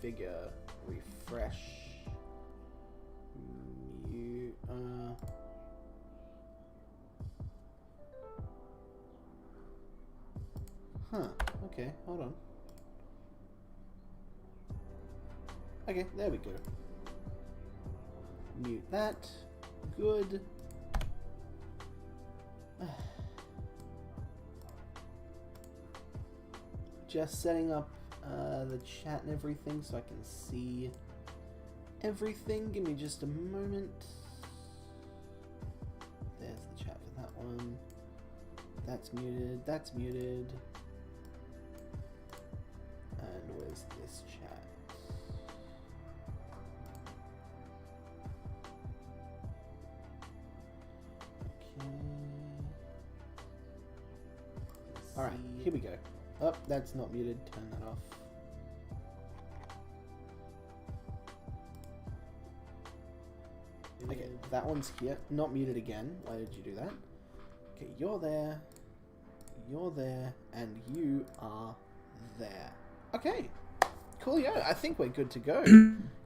configure, refresh, mute, huh, okay, hold on. Okay, there we go. Mute that. Good. Just setting up the chat and everything so I can see everything. Give me just a moment. There's the chat for that one. That's muted. That's muted. And where's this chat? Alright, here we go. Oh, that's not muted. Turn that off. Okay, that one's here. Not muted again. Why did you do that? Okay, you're there, and you are there. Okay, cool, yeah, I think we're good to go.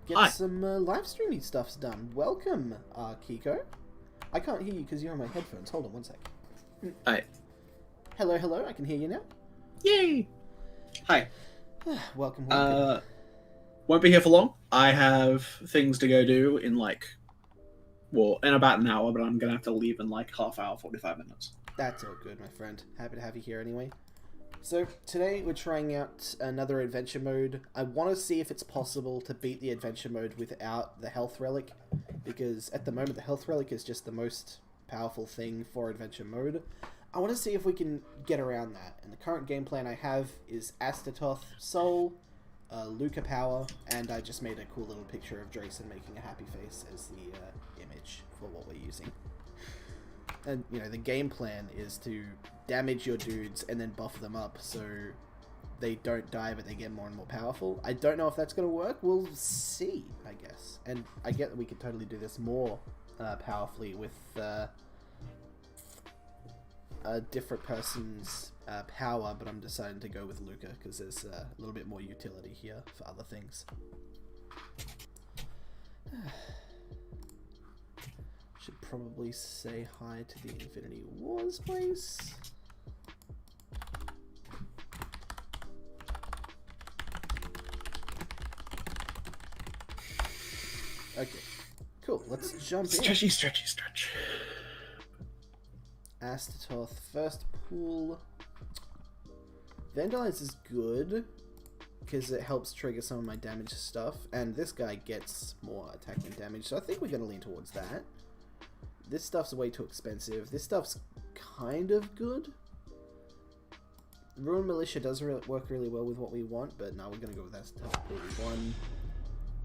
Get Hi. some live streaming stuffs done. Welcome, Kiko. I can't hear you because you're on my headphones. Hold on one sec. Hi. Hello, hello, I can hear you now. Yay! Hi. Welcome, welcome. Won't be here for long. I have things to go do in in about an hour, but I'm gonna have to leave in like half hour, 45 minutes. That's all good, my friend. Happy to have you here anyway. So, today we're trying out another adventure mode. I want to see if it's possible to beat the adventure mode without the health relic, because at the moment the health relic is just the most powerful thing for adventure mode. I want to see if we can get around that, and the current game plan I have is Astatoth, Soul, Luca Power, and I just made a cool little picture of Drayson making a happy face as the image for what we're using. And, you know, the game plan is to damage your dudes and then buff them up so they don't die but they get more and more powerful. I don't know if that's going to work. We'll see, I guess. And I get that we could totally do this more powerfully with a different person's power, but I'm deciding to go with Luca because there's a little bit more utility here for other things. Should probably say hi to the Infinity Wars place. Okay, cool. Let's jump in. Stretchy, stretchy, stretch. Astatoth, first pool. Vandalize is good because it helps trigger some of my damage stuff, and this guy gets more attack and damage, so I think we're going to lean towards that. This stuff's way too expensive. This stuff's kind of good. Ruin Militia does work really well with what we want, but no, we're going to go with Astatoth pool 1.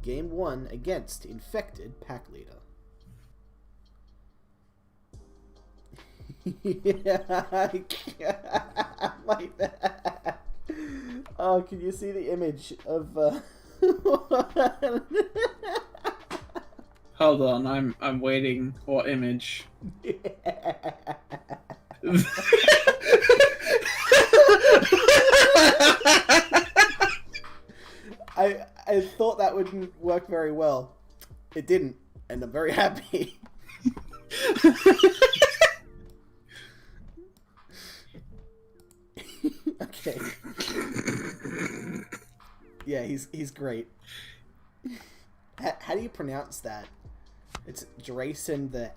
Game 1 against Infected Pack Leader. Yeah, like that. Oh, can you see the image of Hold on, I'm waiting. What image? I thought that wouldn't work very well. It didn't, and I'm very happy. Okay. Yeah, he's great. How do you pronounce that? It's Drayson the...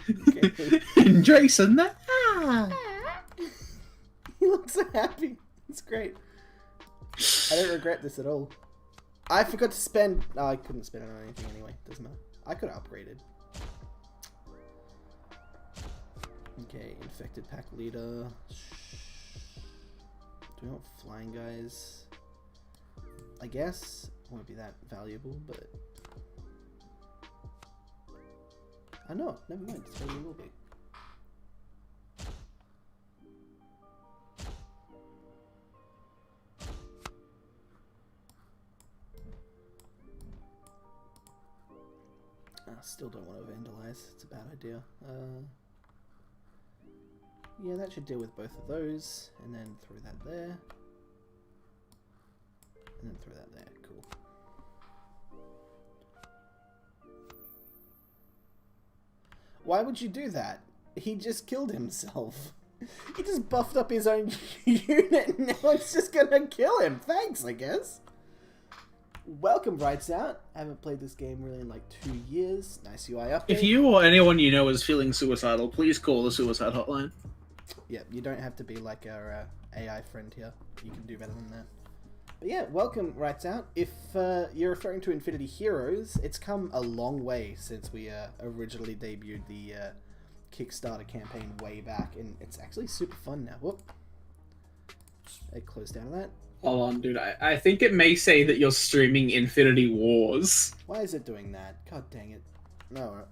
Okay. Drayson the... He looks so happy. It's great. I don't regret this at all. I forgot to spend... Oh, I couldn't spend it on anything anyway. Doesn't matter. I could have upgraded. Okay, Infected Pack Leader. Do we want flying guys? I guess it won't be that valuable, but... I know, never mind, it's maybe will be. I still don't want to vandalize, it's a bad idea. yeah, that should deal with both of those. And then throw that there. And then throw that there. Cool. Why would you do that? He just killed himself. He just buffed up his own unit and now it's just gonna kill him. Thanks, I guess. Welcome, Rights Out. I haven't played this game really in like 2 years. Nice UI update. If you or anyone you know is feeling suicidal, please call the suicide hotline. Yeah, you don't have to be like our AI friend here. You can do better than that. But yeah, welcome, Rights Out. If you're referring to Infinity Heroes, it's come a long way since we originally debuted the Kickstarter campaign way back, and it's actually super fun now. Whoop. I closed down that. Hold on, dude. I think it may say that you're streaming Infinity Wars. Why is it doing that? God dang it. No.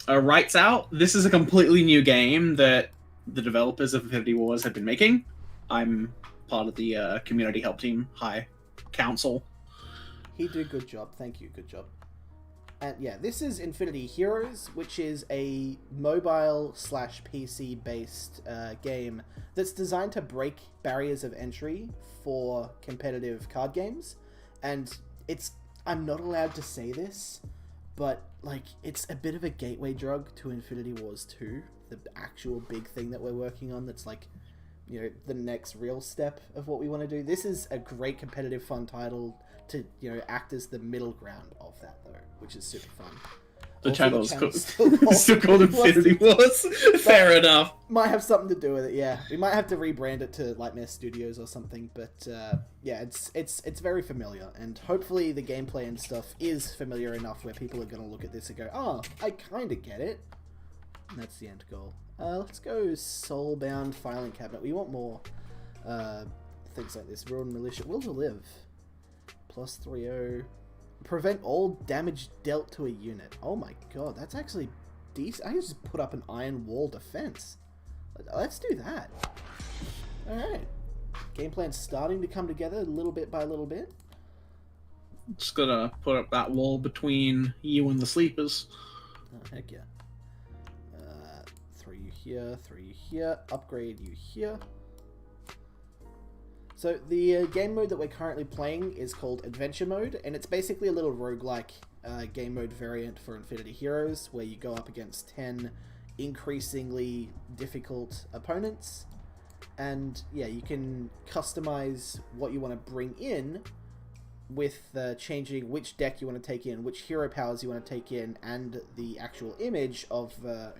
Rights Out. This is a completely new game that the developers of Infinity Wars have been making. I'm part of the community help team. Hi, council. He did a good job. Thank you. Good job. And yeah, this is Infinity Heroes, which is a mobile/PC based game that's designed to break barriers of entry for competitive card games. And I'm not allowed to say this, but like it's a bit of a gateway drug to Infinity Wars 2, the actual big thing that we're working on that's like, you know, the next real step of what we want to do. This is a great competitive fun title to, you know, act as the middle ground of that though, which is super fun. The Also, channel's channel's still called Infinity Wars. Fair enough. Might have something to do with it, yeah. We might have to rebrand it to Lightmare Studios or something, but yeah, it's very familiar, and hopefully the gameplay and stuff is familiar enough where people are going to look at this and go, oh, I kind of get it. And that's the end goal. Let's go Soulbound Filing Cabinet. We want more things like this. Ruin Militia. Will to Live. Plus 3-0. Prevent all damage dealt to a unit. Oh my god, that's actually decent. I can just put up an iron wall defense. Let's do that. Alright. Game plan's starting to come together little bit by little bit. Just gonna put up that wall between you and the sleepers. Oh, heck yeah. Throw you here, throw you here, upgrade you here. So the game mode that we're currently playing is called Adventure Mode, and it's basically a little roguelike game mode variant for Infinity Heroes, where you go up against 10 increasingly difficult opponents, and yeah, you can customize what you want to bring in with changing which deck you want to take in, which hero powers you want to take in, and the actual image of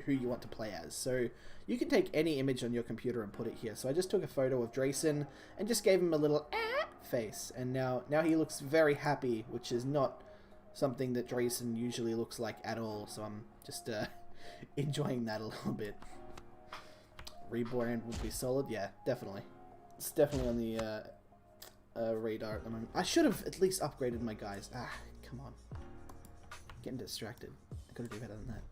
who you want to play as. So you can take any image on your computer and put it here. So I just took a photo of Drayson and just gave him a little face, and now he looks very happy, which is not something that Drayson usually looks like at all. So I'm just enjoying that a little bit. Rebrand would be solid, yeah, definitely. It's definitely on the radar at the moment. I should have at least upgraded my guys. Ah, come on. Getting distracted. I gotta do better than that.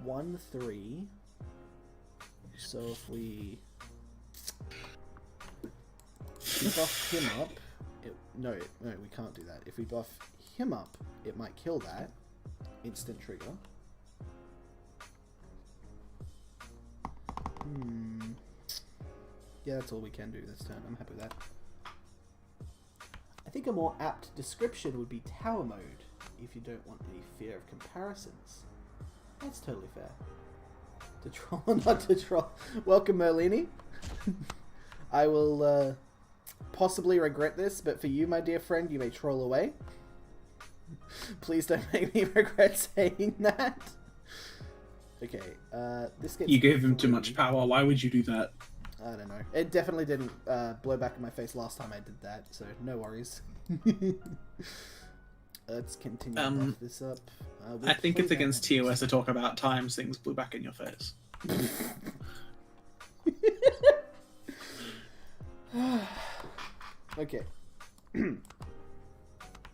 1-3. So if we buff him up, no, we can't do that. If we buff him up, it might kill that. Instant trigger. Yeah, that's all we can do this turn. I'm happy with that. I think a more apt description would be tower mode, if you don't want any fear of comparisons. That's totally fair. To troll or not to troll. Welcome, Merlini. I will possibly regret this, but for you, my dear friend, you may troll away. Please don't make me regret saying that. Okay, this gets... You gave him too much power. Why would you do that? I don't know. It definitely didn't blow back in my face last time I did that, so no worries. Let's continue to buff this up. I think it's against TOS to talk about times things blew back in your face. Okay.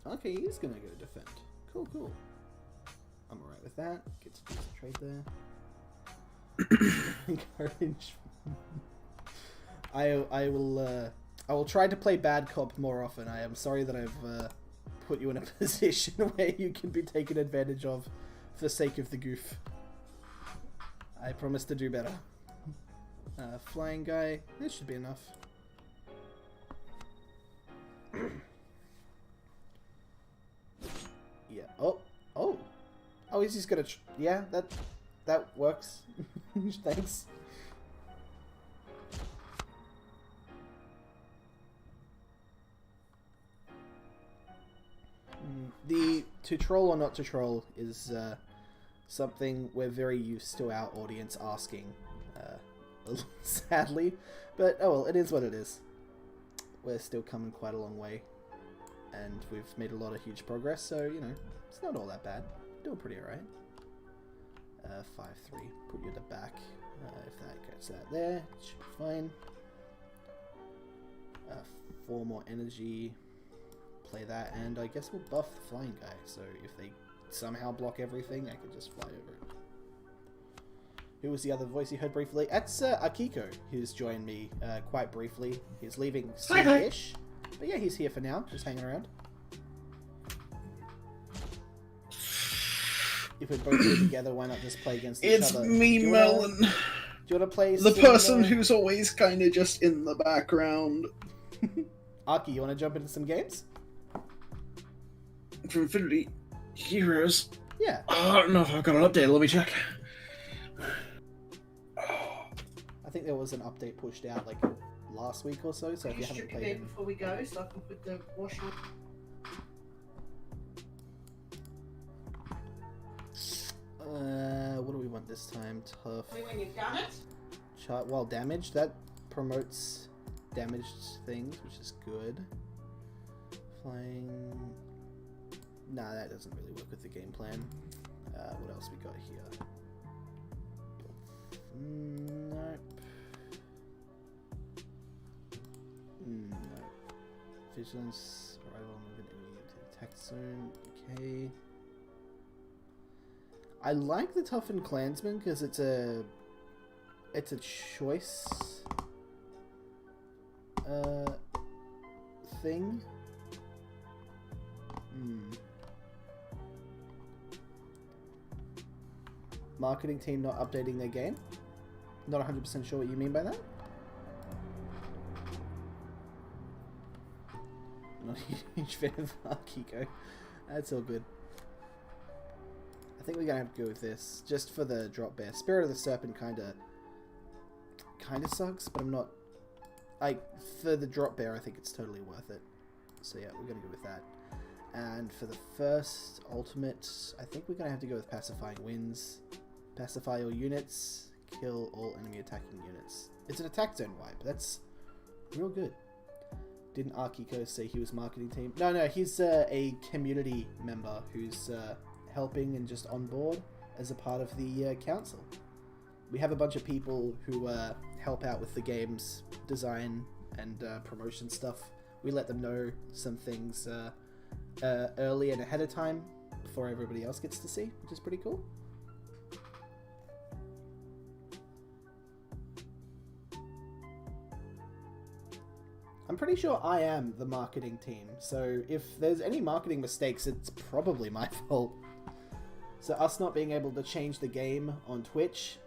Okay, he's gonna go defend. Cool, cool. I'm alright with that. Get to do some trade there. Encourage. I will try to play bad cop more often. I am sorry that I've put you in a position where you can be taken advantage of for the sake of the goof. I promise to do better. Flying guy. This should be enough. Yeah. Oh. Oh. Oh, he's just gonna... yeah, that works. Thanks. The to troll or not to troll is something we're very used to our audience asking, sadly. But, oh well, it is what it is. We're still coming quite a long way. And we've made a lot of huge progress, so, you know, it's not all that bad. Doing pretty alright. 5-3. Put you at the back. If that gets that there, it should be fine. 4 more energy. Play that, and I guess we'll buff the flying guy, so if they somehow block everything, I can just fly over it. Who was the other voice you heard briefly? That's Akiko, who's joined me quite briefly. He's leaving soon-ish, but yeah, he's here for now, just hanging around. If we're both here together, why not just play against each other? It's me, Melon. Do you want to play the person who's always kind of just in the background. Aki, you want to jump into some games? From Infinity Heroes? Yeah. I don't know if I've got an update. Let me check. I think there was an update pushed out like last week or so if you haven't played it before we go, so I can put the wash on. What do we want this time? Tough. When you've done it? Well, damage. That promotes damaged things, which is good. Flying... nah, that doesn't really work with the game plan. What else we got here? Nope. Nope. Vigilance, arrival, movement, enemy to attack zone. Okay. I like the Toughened Clansman because it's a choice thing. Marketing team not updating their game. Not 100% sure what you mean by that. Not a huge fan of Akiko. That's all good. I think we're gonna have to go with this just for the drop bear. Spirit of the Serpent kinda sucks, but I'm not for the drop bear. I think it's totally worth it. So yeah, we're gonna go with that. And for the first ultimate, I think we're gonna have to go with Pacifying Winds. Pacify all units, kill all enemy attacking units. It's an attack zone wipe. That's real good. Didn't Akiko say he was marketing team? No, he's a community member who's helping and just on board as a part of the council. We have a bunch of people who help out with the game's design and promotion stuff. We let them know some things early and ahead of time before everybody else gets to see, which is pretty cool. I'm pretty sure I am the marketing team, so if there's any marketing mistakes, it's probably my fault. So us not being able to change the game on Twitch,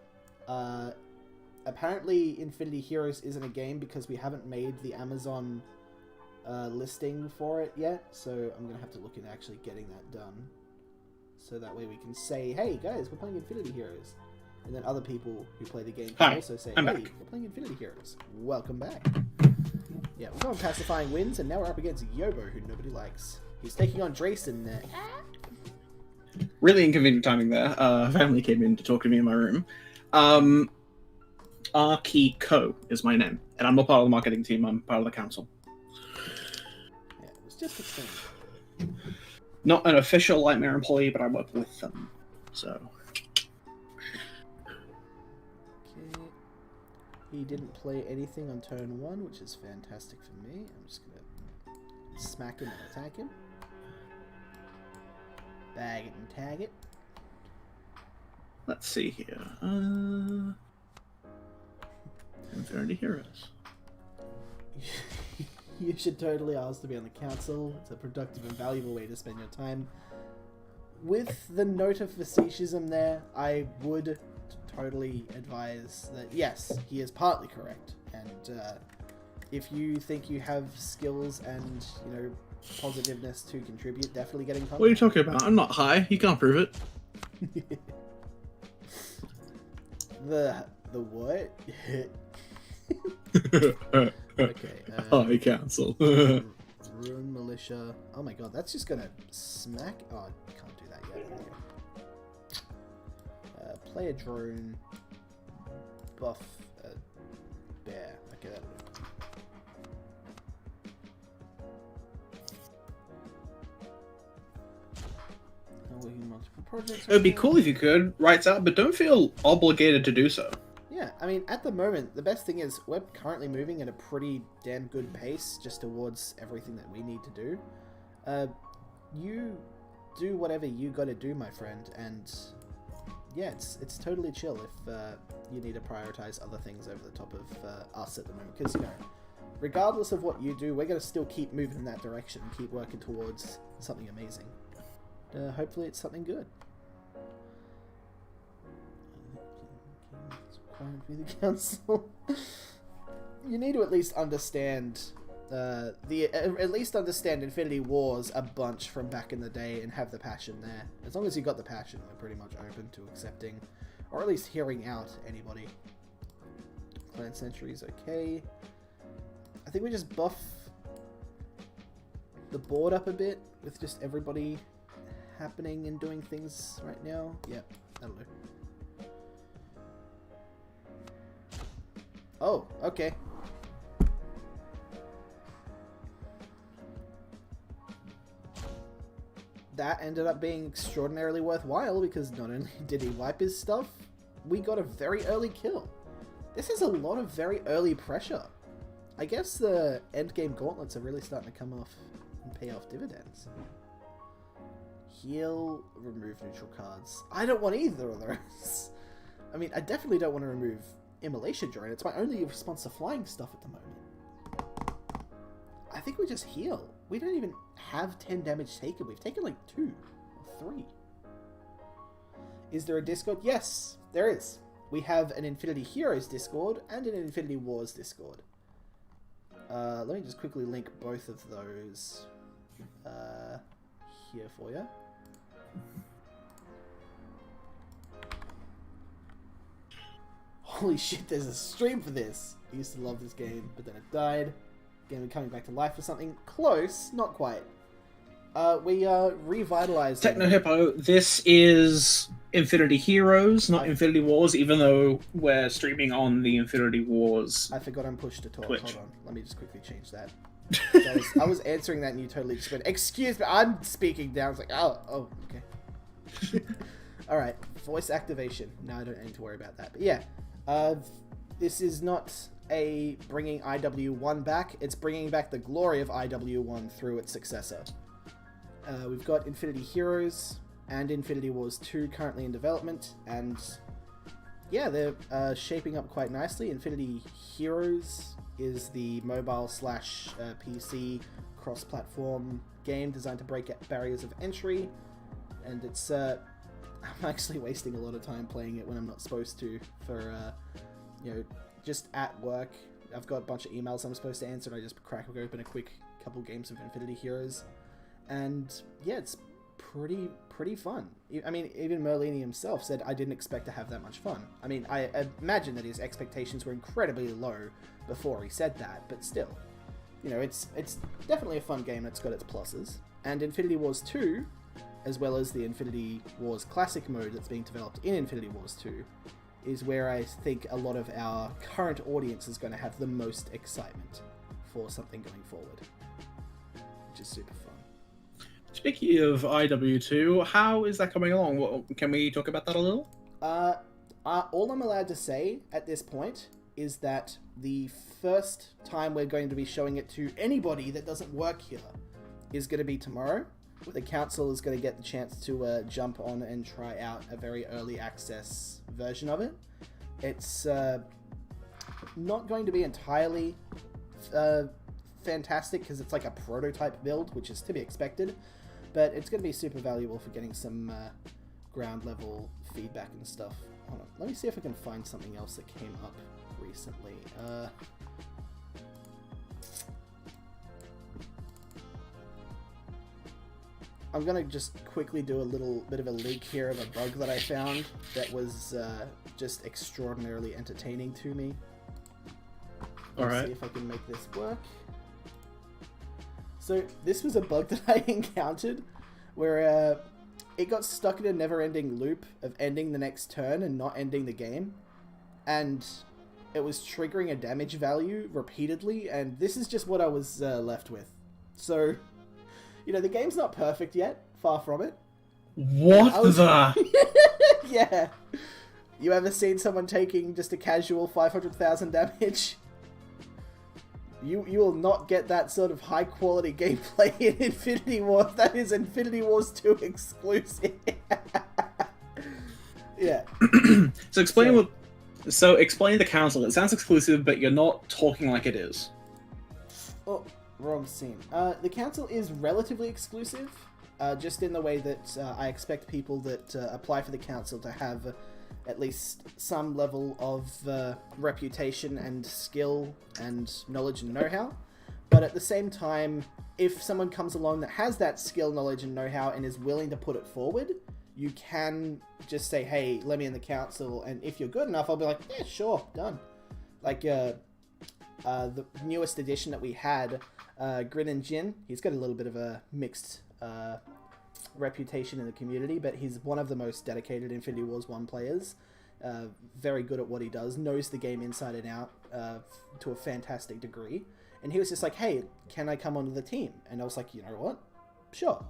apparently Infinity Heroes isn't a game because we haven't made the Amazon listing for it yet, so I'm going to have to look into actually getting that done. So that way we can say, hey guys, we're playing Infinity Heroes. And then other people who play the game can also say, hey, we're playing Infinity Heroes. Welcome back. Yeah, we're going Pacifying Winds, and now we're up against Yobo, who nobody likes. He's taking on Drayson there. Really inconvenient timing there. Family came in to talk to me in my room. Akiko is my name, and I'm not part of the marketing team, I'm part of the council. Yeah, it was just a thing. Not an official Lightmare employee, but I work with them, so... He didn't play anything on turn 1, which is fantastic for me. I'm just going to smack him and attack him. Bag it and tag it. Let's see here. Infinity Heroes. You should totally ask to be on the council. It's a productive and valuable way to spend your time. With the note of faceticism there, I would totally advise that yes, he is partly correct, and if you think you have skills and positiveness to contribute, definitely get in contact. What are you talking about? I'm not high. You can't prove it. The what? Okay. High council. Rune militia. Oh my god, that's just gonna smack. Oh, I can't do that yet. Play a drone. Buff a bear. Okay, that'll do. Multiple projects. It would be cool if you could, writes out, but don't feel obligated to do so. Yeah, I mean, at the moment, the best thing is we're currently moving at a pretty damn good pace just towards everything that we need to do. You do whatever you gotta do, my friend, and yeah, it's totally chill if you need to prioritize other things over the top of us at the moment, because, regardless of what you do, we're gonna still keep moving in that direction and keep working towards something amazing. Hopefully it's something good. The council. You need to at least understand at least understand Infinity Wars a bunch from back in the day and have the passion there. As long as you got the passion, we're pretty much open to accepting, or at least hearing out anybody. Clan Century is okay. I think we just buff the board up a bit with just everybody happening and doing things right now. Yep, that'll do. Oh, okay. That ended up being extraordinarily worthwhile because not only did he wipe his stuff, we got a very early kill. This is a lot of very early pressure. I guess the endgame gauntlets are really starting to come off and pay off dividends. Heal, remove neutral cards. I don't want either of those. I mean, I definitely don't want to remove Immolation Drone. It's my only response to flying stuff at the moment. I think we just heal. We don't even have 10 damage taken. We've taken like 2 or 3. Is there a Discord? Yes, there is. We have an Infinity Heroes Discord and an Infinity Wars Discord. Let me just quickly link both of those here for you. Holy shit, there's a stream for this. I used to love this game, but then it died. Again, we're coming back to life for something close, not quite. We revitalized Techno Hippo, this is Infinity Heroes, not Infinity Wars, even though we're streaming on the Infinity Wars. I forgot I'm pushed to talk. Twitch. Hold on, let me just quickly change that. I was answering that and you totally just went, excuse me, I'm speaking down. I was like, oh, okay. Alright, voice activation. Now I don't need to worry about that. But yeah, this is not a bringing IW1 back, it's bringing back the glory of IW1 through its successor. We've got Infinity Heroes and Infinity Wars 2 currently in development, and yeah, they're shaping up quite nicely. Infinity Heroes is the mobile / PC cross-platform game designed to break barriers of entry, and it's I'm actually wasting a lot of time playing it when I'm not supposed to for just at work. I've got a bunch of emails I'm supposed to answer and I just crack open a quick couple games of Infinity Heroes, and yeah, it's pretty fun. I mean, even Merlini himself said I didn't expect to have that much fun. I mean, I imagine that his expectations were incredibly low before he said that, but still, it's definitely a fun game that's got its pluses. And Infinity Wars 2, as well as the Infinity Wars Classic mode that's being developed in Infinity Wars 2, is where I think a lot of our current audience is going to have the most excitement for something going forward, which is super fun. Speaking of IW2, how is that coming along? Can we talk about that a little? All I'm allowed to say at this point is that the first time we're going to be showing it to anybody that doesn't work here is going to be tomorrow, where the council is going to get the chance to jump on and try out a very early access version of it. It's not going to be entirely fantastic because it's like a prototype build, which is to be expected, but it's going to be super valuable for getting some ground level feedback and stuff hold on. Let me see if I can find something else that came up recently. I'm gonna just quickly do a little bit of a leak here of a bug that I found that was just extraordinarily entertaining to me. Let's see if I can make this work. So this was a bug that I encountered where it got stuck in a never-ending loop of ending the next turn and not ending the game, and it was triggering a damage value repeatedly, and this is just what I was left with. So, you know, the game's not perfect yet, far from it. What the? Yeah. You ever seen someone taking just a casual 500,000 damage? You will not get that sort of high quality gameplay in Infinity Wars. That is Infinity Wars 2 exclusive. Yeah. So explain explain the council. It sounds exclusive, but you're not talking like it is. Oh, wrong scene. The council is relatively exclusive, just in the way that I expect people that apply for the council to have at least some level of reputation and skill and knowledge and know-how. But at the same time, if someone comes along that has that skill, knowledge, and know-how and is willing to put it forward, you can just say, hey, let me in the council, and if you're good enough, I'll be like, yeah, sure, done. Like, the newest edition that we had, Grin and Jin, he's got a little bit of a mixed reputation in the community, but he's one of the most dedicated Infinity Wars 1 players. Very good at what he does, knows the game inside and out to a fantastic degree. And he was just like, hey, can I come onto the team? And I was like, you know what? Sure.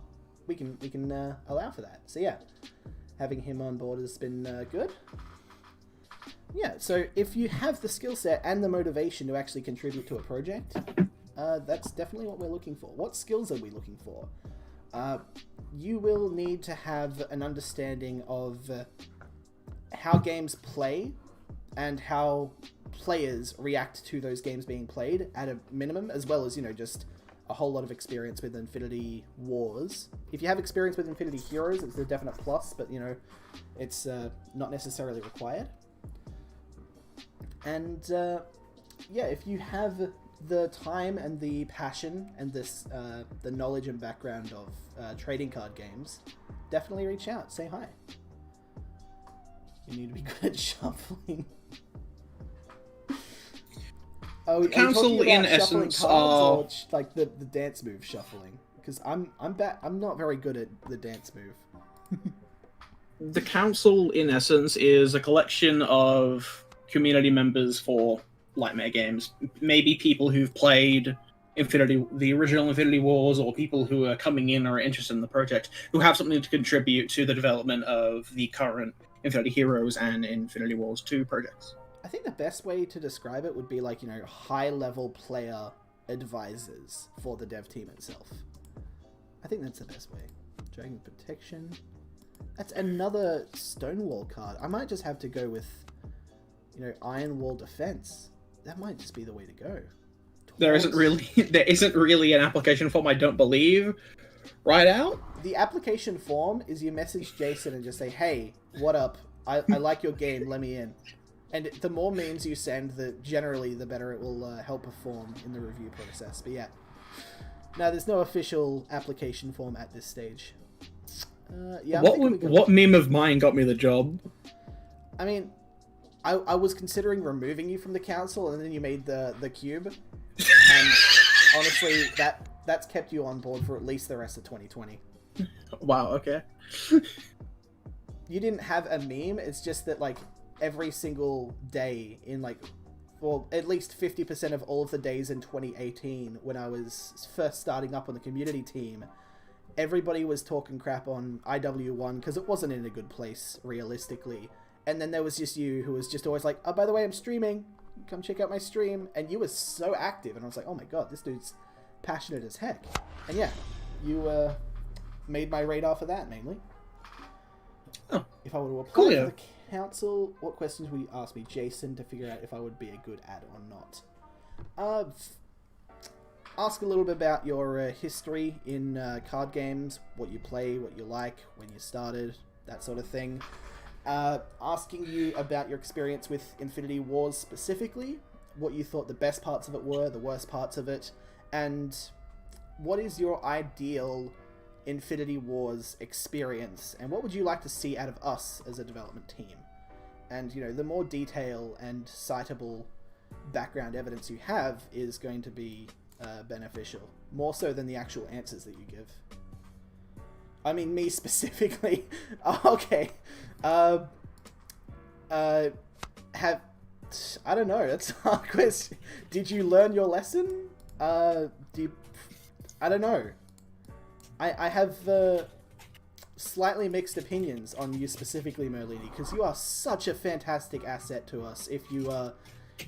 We can allow for that. So yeah, having him on board has been good. Yeah, so if you have the skill set and the motivation to actually contribute to a project, that's definitely what we're looking for. What skills are we looking for? You will need to have an understanding of how games play and how players react to those games being played at a minimum, as well as, you know, just a whole lot of experience with Infinity Wars. If you have experience with Infinity Heroes, it's a definite plus, but, you know, it's not necessarily required. And, yeah, if you have the time and the passion and this the knowledge and background of trading card games, definitely reach out. Say hi. You need to be good at shuffling. Oh, Council in essence are like the dance move shuffling, because I'm not very good at the dance move. The council in essence is a collection of community members for Lightmare games. Maybe people who've played the original Infinity Wars, or people who are coming in or are interested in the project, who have something to contribute to the development of the current Infinity Heroes and Infinity Wars 2 projects. I think the best way to describe it would be like, you know, high-level player advisors for the dev team itself. I think that's the best way. Dragon Protection. That's another Stonewall card. I might just have to go with, you know, Iron Wall Defense. That might just be the way to go. There isn't really an application form, I don't believe, right out. The application form is you message Jason and just say, hey, what up? I like your game, let me in. And the more memes you send, generally the better it will help perform in the review process. But yeah. No, there's no official application form at this stage. Yeah. What meme of mine got me the job? I mean, I was considering removing you from the council, and then you made the cube. And honestly, that's kept you on board for at least the rest of 2020. Wow, okay. You didn't have a meme, it's just that, like, every single day in, like, well, at least 50% of all of the days in 2018, when I was first starting up on the community team, everybody was talking crap on IW1 because it wasn't in a good place, realistically. And then there was just you, who was just always like, oh, by the way, I'm streaming. Come check out my stream. And you were so active, and I was like, oh my god, this dude's passionate as heck. And yeah, you made my radar for that, mainly. Oh, if I were to apply cool, for the council, what questions would you ask me, Jason, to figure out if I would be a good ad or not? Ask a little bit about your history in card games, what you play, what you like, when you started, that sort of thing. asking you about your experience with Infinity Wars specifically, what you thought the best parts of it were, the worst parts of it, and what is your ideal Infinity Wars experience, and what would you like to see out of us as a development team? And, you know, the more detail and citable background evidence you have is going to be beneficial, more so than the actual answers that you give. I mean, me specifically. Okay. I don't know, that's a hard question. Did you learn your lesson? I don't know. I have slightly mixed opinions on you specifically, Merlini, because you are such a fantastic asset to us if you are,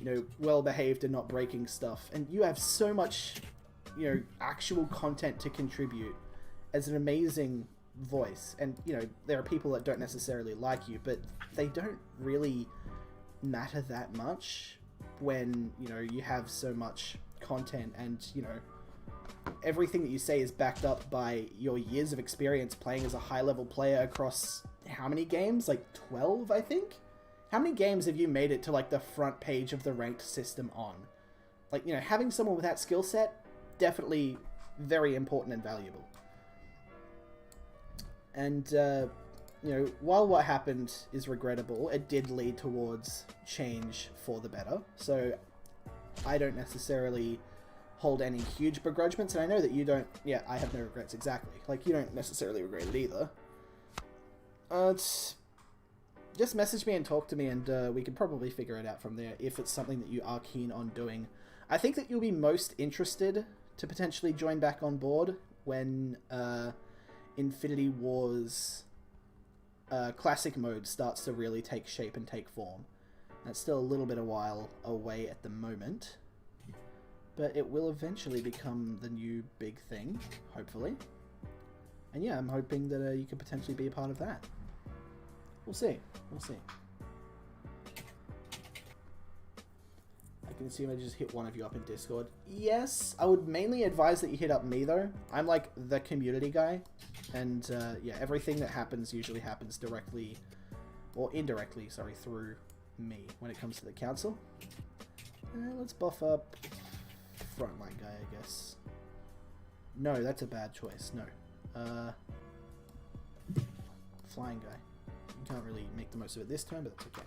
you know, well-behaved and not breaking stuff. And you have so much, you know, actual content to contribute as an amazing voice. And, you know, there are people that don't necessarily like you, but they don't really matter that much when, you know, you have so much content and, you know, everything that you say is backed up by your years of experience playing as a high-level player across how many games? Like 12, I think? How many games have you made it to, like, the front page of the ranked system on? Like, you know, having someone with that skill set, definitely very important and valuable. And, you know, while what happened is regrettable, it did lead towards change for the better. So, I don't necessarily hold any huge begrudgments, and I know that you don't. Yeah, I have no regrets, exactly. Like, you don't necessarily regret it either. Just message me and talk to me, and we can probably figure it out from there if it's something that you are keen on doing. I think that you'll be most interested to potentially join back on board when Infinity Wars Classic Mode starts to really take shape and take form. That's still a little bit a while away at the moment, but it will eventually become the new big thing, hopefully. And yeah, I'm hoping that you could potentially be a part of that. We'll see. We'll see. I can assume I just hit one of you up in Discord. Yes, I would mainly advise that you hit up me, though. I'm like the community guy. And yeah, everything that happens usually happens directly, or indirectly, sorry, through me when it comes to the council. Let's buff up frontline guy, I guess. No, that's a bad choice. No. Flying guy. You can't really make the most of it this time, but that's okay.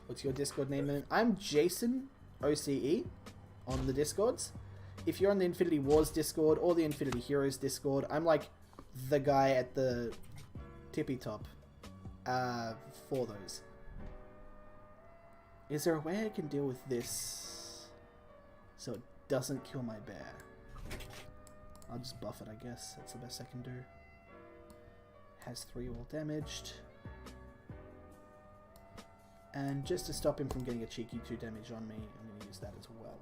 What's your Discord name, man? I'm Jason, OCE, on the Discords. If you're on the Infinity Wars Discord or the Infinity Heroes Discord, I'm like the guy at the tippy top for those. Is there a way I can deal with this so it doesn't kill my bear? I'll just buff it, I guess. That's the best I can do. Has 3 all damaged. And just to stop him from getting a cheeky 2 damage on me, I'm going to use that as well.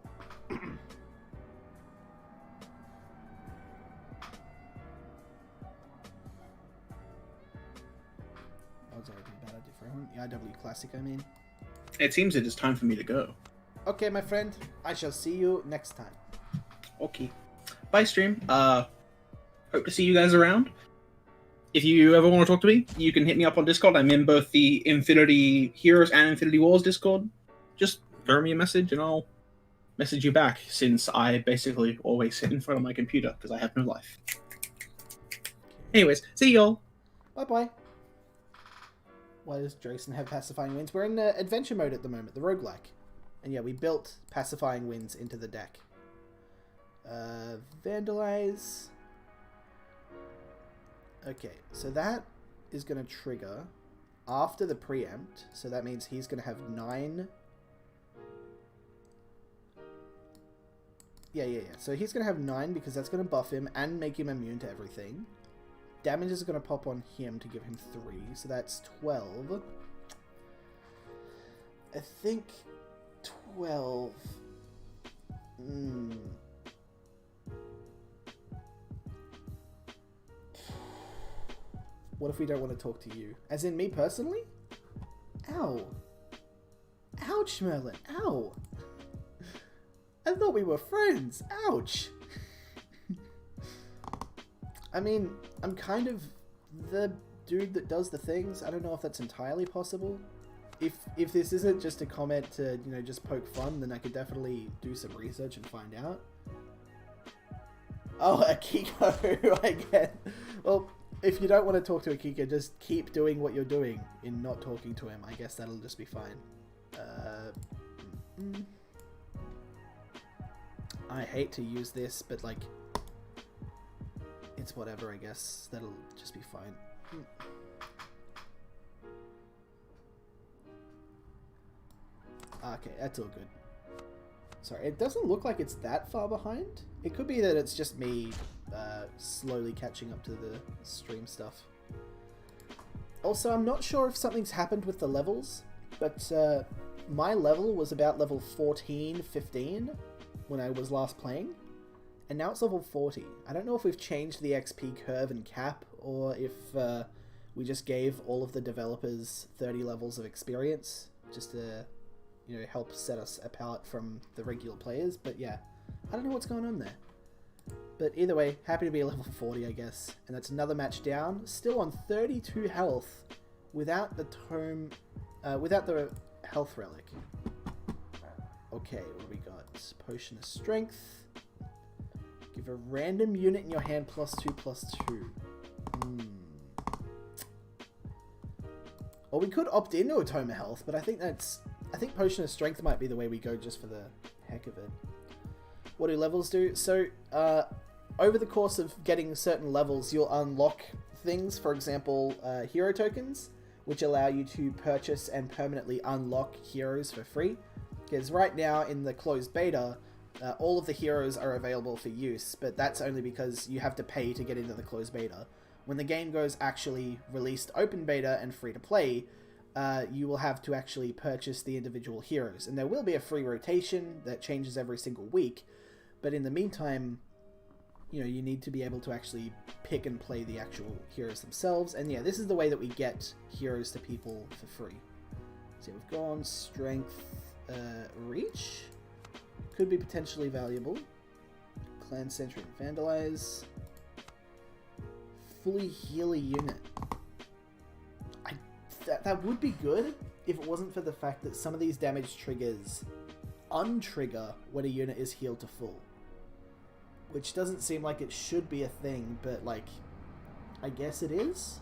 Odds are it'd be a bad idea for everyone. The IW Classic, I mean. It seems it is time for me to go. Okay, my friend. I shall see you next time. Okay. Bye, stream. Hope to see you guys around. If you ever want to talk to me, you can hit me up on Discord. I'm in both the Infinity Heroes and Infinity Wars Discord. Just throw me a message and I'll message you back, since I basically always sit in front of my computer because I have no life. Anyways, see y'all. Bye-bye. Why does Jason have pacifying winds? We're in adventure mode at the moment, the roguelike. And yeah, we built pacifying winds into the deck. Vandalize. Okay, so that is going to trigger after the preempt. So that means he's going to have 9. Yeah. So he's going to have 9 because that's going to buff him and make him immune to everything. Damage is going to pop on him to give him 3. So that's 12. I think 12. What if we don't want to talk to you? As in me personally? Ow. Ouch, Merlin. Ow. I thought we were friends. Ouch. I mean, I'm kind of the dude that does the things. I don't know if that's entirely possible. If this isn't just a comment to, you know, just poke fun, then I could definitely do some research and find out. Oh, Akiko, I get. Well, if you don't want to talk to Akiko, just keep doing what you're doing in not talking to him. I guess that'll just be fine. I hate to use this, but like, it's whatever, I guess. That'll just be fine. Okay, that's all good. Sorry, it doesn't look like it's that far behind. It could be that it's just me slowly catching up to the stream stuff. Also, I'm not sure if something's happened with the levels, but my level was about level 14, 15 when I was last playing, and now it's level 40. I don't know if we've changed the XP curve and cap, or if we just gave all of the developers 30 levels of experience, just to, you know, help set us apart from the regular players. But yeah, I don't know what's going on there. But either way, happy to be level 40, I guess. And that's another match down, still on 32 health, without the tome, without the health relic. Okay, what do we got? Potion of Strength. Give a random unit in your hand +2/+2. Or we could opt into a Tome of Health, but I think Potion of Strength might be the way we go just for the heck of it. What do levels do? So, over the course of getting certain levels, you'll unlock things, for example, hero tokens, which allow you to purchase and permanently unlock heroes for free. Because right now, in the closed beta, all of the heroes are available for use, but that's only because you have to pay to get into the closed beta. When the game goes actually released open beta and free to play, you will have to actually purchase the individual heroes. And there will be a free rotation that changes every single week, but in the meantime, you know, you need to be able to actually pick and play the actual heroes themselves. And yeah, this is the way that we get heroes to people for free. So we've gone Strength, Reach. Could be potentially valuable. Clan Sentry and Vandalize. Fully healer unit. That would be good if it wasn't for the fact that some of these damage triggers untrigger when a unit is healed to full. Which doesn't seem like it should be a thing, but like, I guess it is.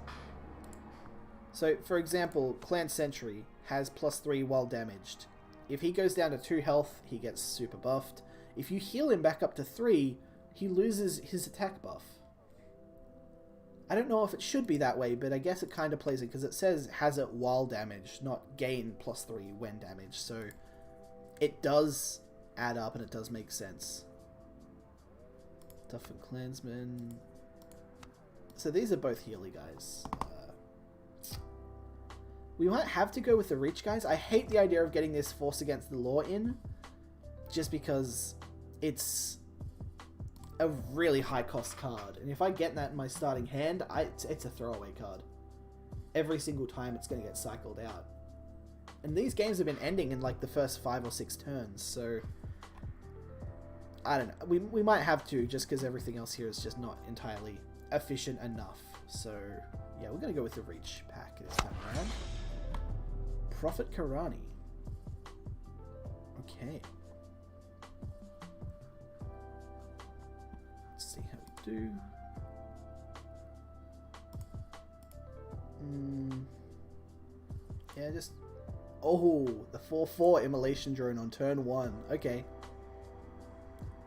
So, for example, Clan Sentry has +3 while damaged. If he goes down to 2 health, he gets super buffed. If you heal him back up to 3, he loses his attack buff. I don't know if it should be that way, but I guess it kind of plays it, because it says has it while damaged, not gain +3 when damaged, so it does add up and it does make sense. Toughened Clansman. So these are both Healy guys. We might have to go with the Reach guys. I hate the idea of getting this Force Against the Law in, just because it's a really high cost card, and if I get that in my starting hand, it's a throwaway card. Every single time it's going to get cycled out. And these games have been ending in like the first 5 or 6 turns, so I don't know. We might have to, just because everything else here is just not entirely efficient enough. So yeah, we're going to go with the Reach pack this time around. Prophet Karani. Okay. Let's see how we do. Yeah, just... Oh, the 4/4 Immolation Drone on turn 1. Okay.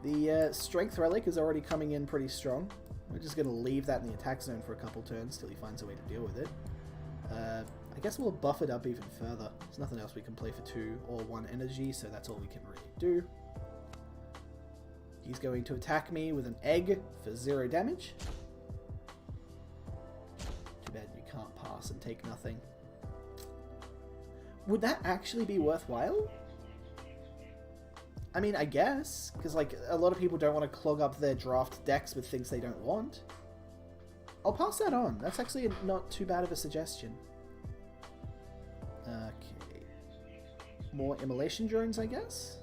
The Strength Relic is already coming in pretty strong. We're just going to leave that in the attack zone for a couple turns till he finds a way to deal with it. I guess we'll buff it up even further. There's nothing else we can play for 2 or 1 energy, so that's all we can really do. He's going to attack me with an egg for 0 damage. Too bad you can't pass and take nothing. Would that actually be worthwhile? I mean, I guess, because like a lot of people don't want to clog up their draft decks with things they don't want. I'll pass that on. That's actually not too bad of a suggestion. Okay. More Immolation Drones, I guess?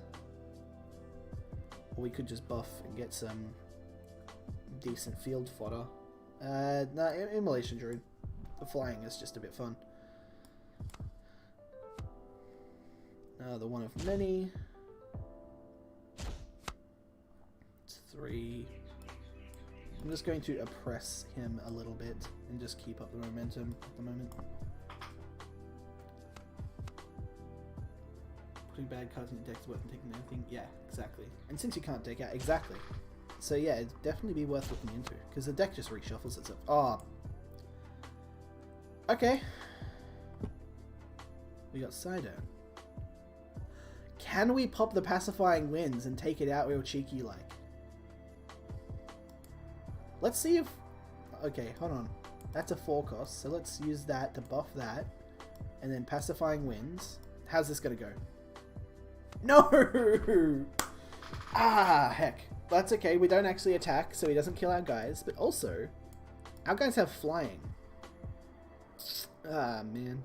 Or we could just buff and get some decent field fodder. No, Immolation Druid. The flying is just a bit fun. The one of many. It's 3. I'm just going to oppress him a little bit and just keep up the momentum at the moment. Putting bad cards in your deck is worth taking anything. Yeah, exactly. And since you can't deck out, exactly. So yeah, it'd definitely be worth looking into because the deck just reshuffles itself. Oh. Okay. We got Sidon. Can we pop the Pacifying Winds and take it out real cheeky like? Let's see if... Okay, hold on. That's a 4 cost, so let's use that to buff that. And then Pacifying Winds. How's this gonna go? No! Ah, heck. That's okay, we don't actually attack, so he doesn't kill our guys. But also, our guys have flying. Ah, man.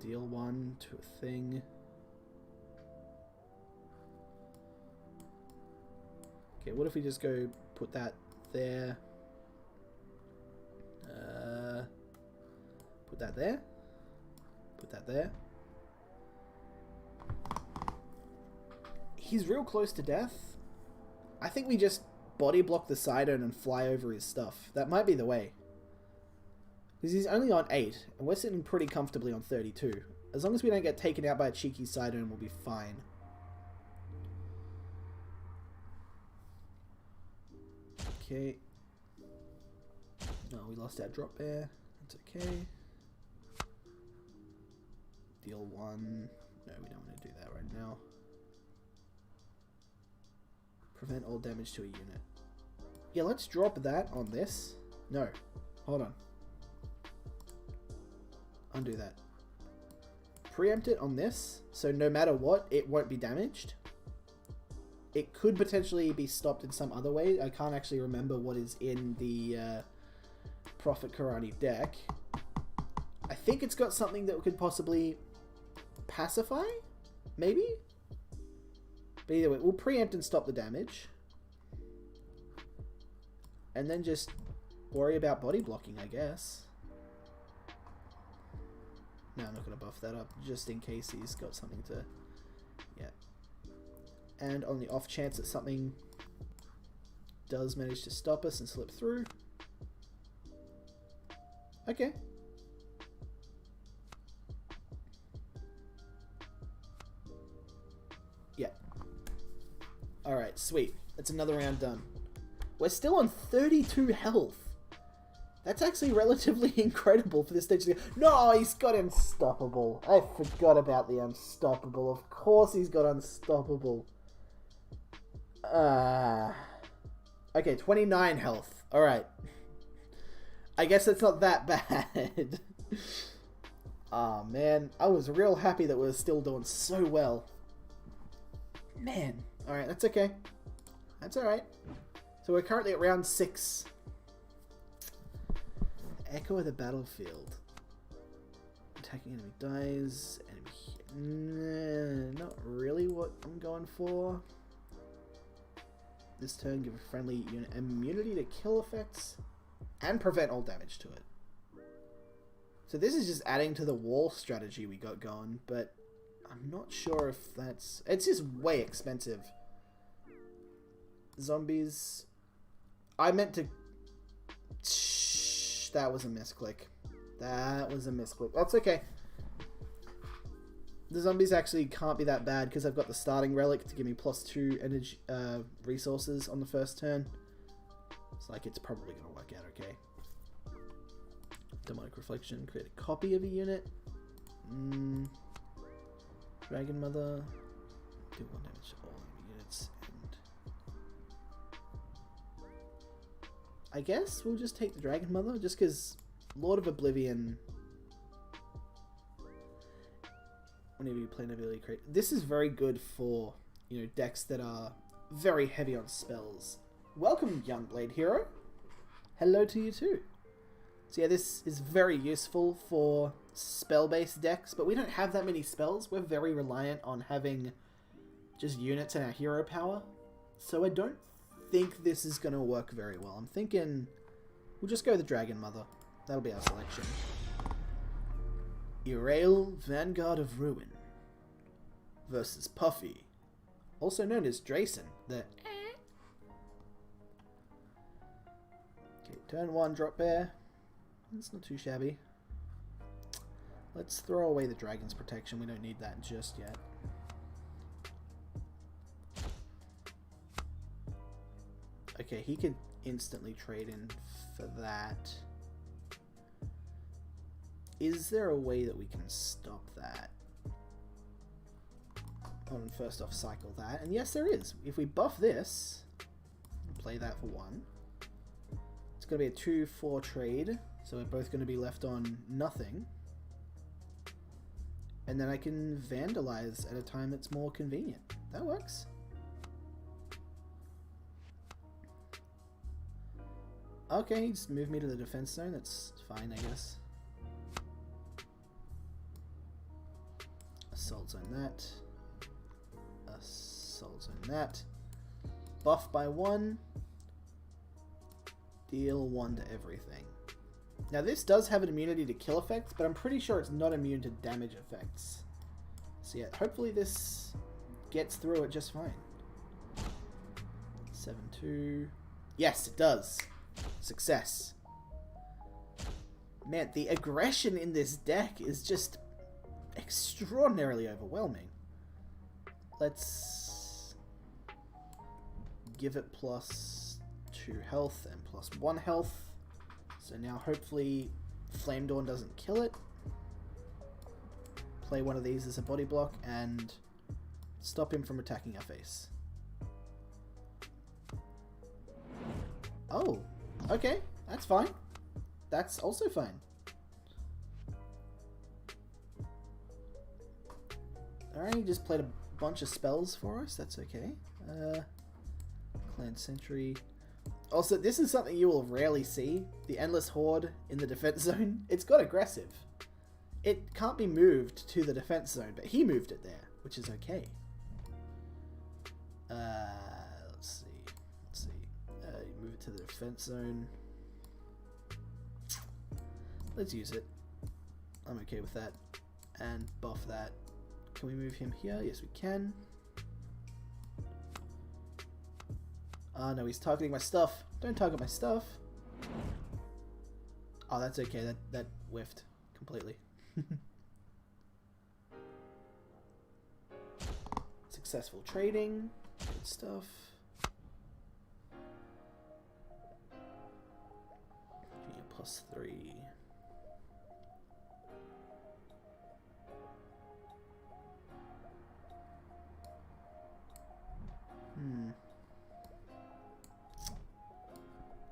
Deal 1 to a thing. Okay, what if we just go put that there? Put that there. Put that there. He's real close to death. I think we just body block the Sidon and fly over his stuff. That might be the way. Because he's only on 8, and we're sitting pretty comfortably on 32. As long as we don't get taken out by a cheeky Sidon, we'll be fine. Okay. No, we lost our drop bear. That's okay. Deal 1. No, we don't want to do that right now. Prevent all damage to a unit. Yeah, let's drop that on this. No. Hold on. Undo that. Preempt it on this, so no matter what, it won't be damaged. It could potentially be stopped in some other way. I can't actually remember what is in the Prophet Karate deck. I think it's got something that could possibly pacify? Maybe? But either way, we'll preempt and stop the damage. And then just worry about body blocking, I guess. No, I'm not going to buff that up, just in case he's got something to... Yeah. And on the off chance that something does manage to stop us and slip through. Okay. Yeah. Alright, sweet. That's another round done. We're still on 32 health. That's actually relatively incredible for this stage. No, he's got Unstoppable. I forgot about the Unstoppable. Of course he's got Unstoppable. Okay, 29 health. Alright. I guess it's not that bad. Aw, man. I was real happy that we were still doing so well. Man. Alright, that's okay. That's alright. So we're currently at round 6. Echo of the battlefield. Attacking enemy dies. Enemy... not really what I'm going for. This turn, give a friendly unit immunity to kill effects and prevent all damage to it. So this is just adding to the wall strategy we got going, but I'm not sure if that's... It's just way expensive. Zombies... I meant to... Shh, that was a misclick. That was a misclick. That's okay. The zombies actually can't be that bad because I've got the starting relic to give me +2 energy resources on the first turn. It's like it's probably going to work out okay. Demonic Reflection, create a copy of a unit. Dragon Mother, do 1 damage to all enemy units. And I guess we'll just take the Dragon Mother just because Lord of Oblivion... Whenever you play an ability create, this is very good for, you know, decks that are very heavy on spells. Welcome, Young Blade Hero. Hello to you too. So yeah, this is very useful for spell-based decks, but we don't have that many spells. We're very reliant on having just units and our hero power. So I don't think this is going to work very well. I'm thinking We'll just go the Dragon Mother. That'll be our selection. Irael, Vanguard of Ruin, versus Puffy, also known as Drayson, the... Okay, turn 1, drop bear. That's not too shabby. Let's throw away the Dragon's Protection. We don't need that just yet. Okay, he can instantly trade in for that. Is there a way that we can stop that? Hold on, first off, cycle that. And yes, there is. If we buff this, play that for 1. It's going to be a 2-4 trade. So we're both going to be left on nothing. And then I can vandalize at a time that's more convenient. That works. Okay, just move me to the defense zone. That's fine, I guess. Assault zone that. Assault zone that. Buff by 1. Deal 1 to everything. Now this does have an immunity to kill effects, but I'm pretty sure it's not immune to damage effects. So yeah, hopefully this gets through it just fine. 7-2. Yes, it does. Success. Man, the aggression in this deck is just extraordinarily overwhelming. Let's give it +2 health and +1 health. So now hopefully Flame Dawn doesn't kill it. Play one of these as a body block and stop him from attacking our face. Oh, okay, that's fine. That's also fine. Alright, he just played a bunch of spells for us, that's okay. Clan Sentry. Also, this is something you will rarely see. The Endless Horde in the defense zone. It's got aggressive. It can't be moved to the defense zone, but he moved it there, which is okay. Let's see. Move it to the defense zone. Let's use it. I'm okay with that. And buff that. Can we move him here? Yes, we can. Oh no, he's targeting my stuff. Don't target my stuff. Oh, that's okay. That whiffed completely. Successful trading. Good stuff. +3.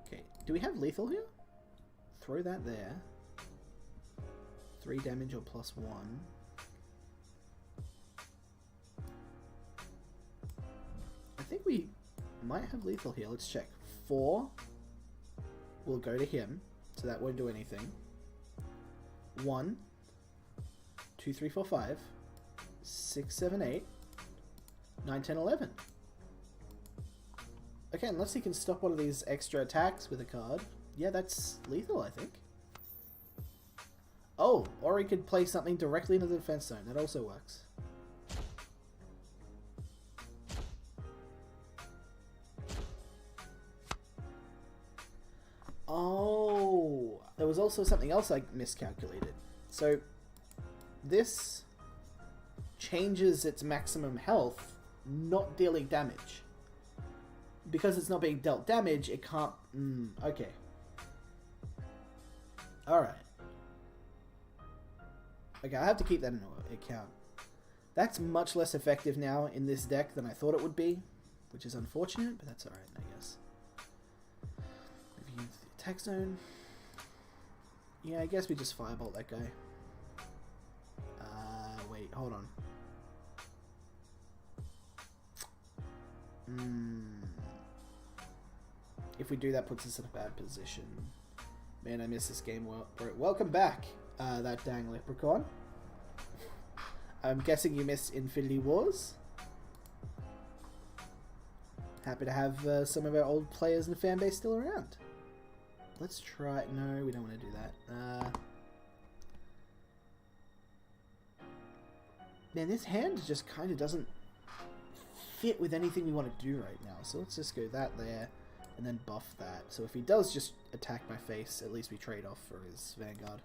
Okay, do we have lethal here? Throw that there. 3 damage or +1. I think we might have lethal here. Let's check. 4 will go to him, so that won't do anything. 1, 2, 3, 4, 5, 6, 7, 8, 9, 10, 11. Okay, unless he can stop one of these extra attacks with a card. Yeah, that's lethal, I think. Oh, or he could play something directly into the defense zone. That also works. Oh, there was also something else I miscalculated. So, this changes its maximum health, not dealing damage. Because it's not being dealt damage, it can't... okay. Alright. Okay, I have to keep that in account. That's much less effective now in this deck than I thought it would be, which is unfortunate, but that's alright, I guess. Moving into the attack zone. Yeah, I guess we just firebolt that guy. Wait, hold on. If we do that, puts us in a bad position. Man, I miss this game. Welcome back, that dang leprechaun. I'm guessing you missed Infinity Wars. Happy to have some of our old players and fan base still around. Let's try... No, we don't want to do that. Man, this hand just kind of doesn't fit with anything we want to do right now. So let's just go that there, and then buff that. So if he does just attack my face, at least we trade off for his Vanguard.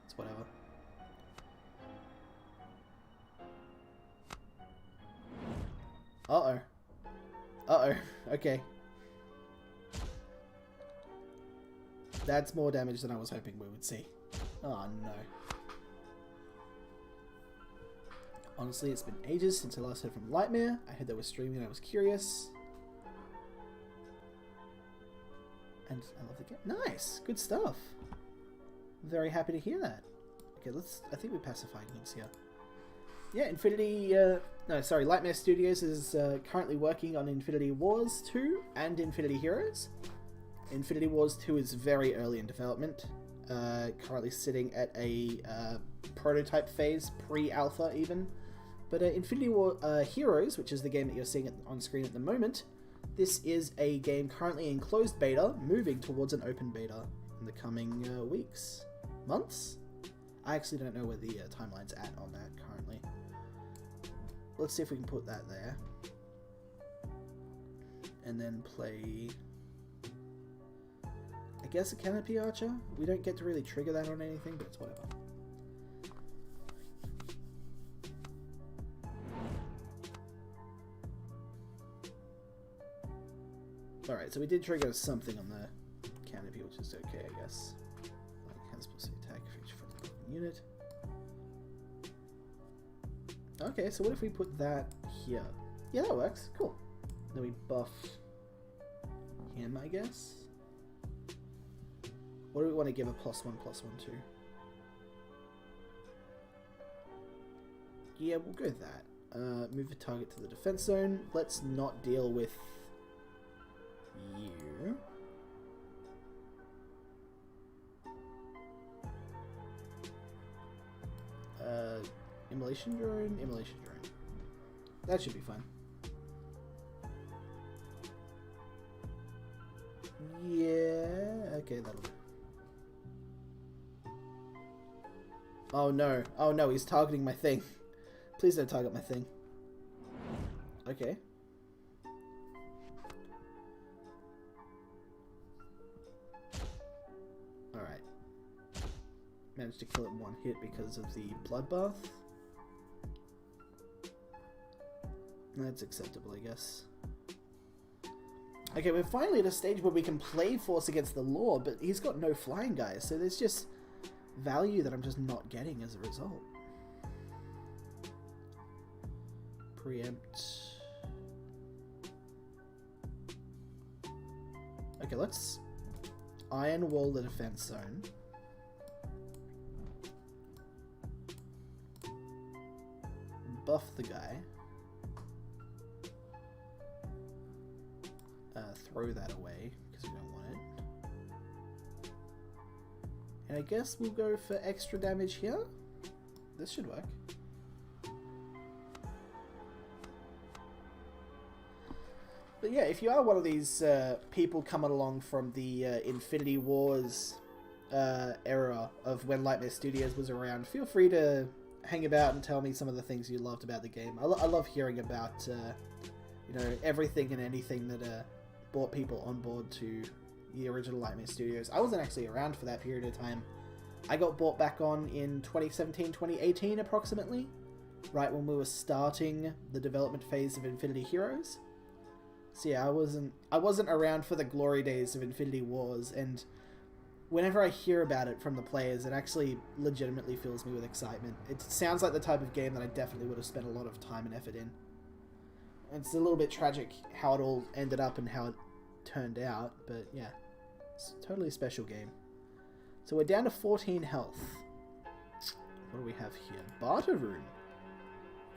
It's whatever. Uh-oh. Uh-oh. Okay. That's more damage than I was hoping we would see. Oh, no. Honestly, it's been ages since I last heard from Lightmare. I heard they were streaming and I was curious. And I love the game. Nice! Good stuff. Very happy to hear that. Okay, I think we're pacifying things here. Yeah, Lightmare Studios is currently working on Infinity Wars 2 and Infinity Heroes. Infinity Wars 2 is very early in development, currently sitting at a prototype phase, pre-alpha even. But Infinity War Heroes, which is the game that you're seeing on screen at the moment, this is a game currently in closed beta, moving towards an open beta in the coming weeks? Months? I actually don't know where the timeline's at on that currently. Let's see if we can put that there. And then play... I guess a Canopy Archer? We don't get to really trigger that on anything, but it's whatever. Alright, so we did trigger something on the Canopy, which is okay, I guess. Like, has supposed to attack each friendly unit. Okay, so what if we put that here? Yeah, that works. Cool. Then we buff him, I guess. What do we want to give a +1/+1 to? Yeah, we'll go that. Move the target to the defense zone. Let's not deal with you. Immolation drone. That should be fine. Yeah, okay, that'll do. Oh no. Oh no, he's targeting my thing. Please don't target my thing. Okay. Alright. Managed to kill it in one hit because of the bloodbath. That's acceptable, I guess. Okay, we're finally at a stage where we can play Force Against the Law, but he's got no flying guys, so there's just value that I'm just not getting as a result. Preempt. Okay, let's iron wall the defense zone. Buff the guy. Throw that away because we don't want it. And I guess we'll go for extra damage here. This should work. But yeah, if you are one of these people coming along from the Infinity Wars era of when Lightmare Studios was around, feel free to hang about and tell me some of the things you loved about the game. I love hearing about you know, everything and anything that brought people on board to the original Lightmare Studios. I wasn't actually around for that period of time. I got brought back on in 2017, 2018 approximately, right when we were starting the development phase of Infinity Heroes. So yeah, I wasn't around for the glory days of Infinity Wars, and whenever I hear about it from the players, it actually legitimately fills me with excitement. It sounds like the type of game that I definitely would have spent a lot of time and effort in. It's a little bit tragic how it all ended up and how it turned out, but yeah, it's a totally special game. So we're down to 14 health. What do we have here? Barter room.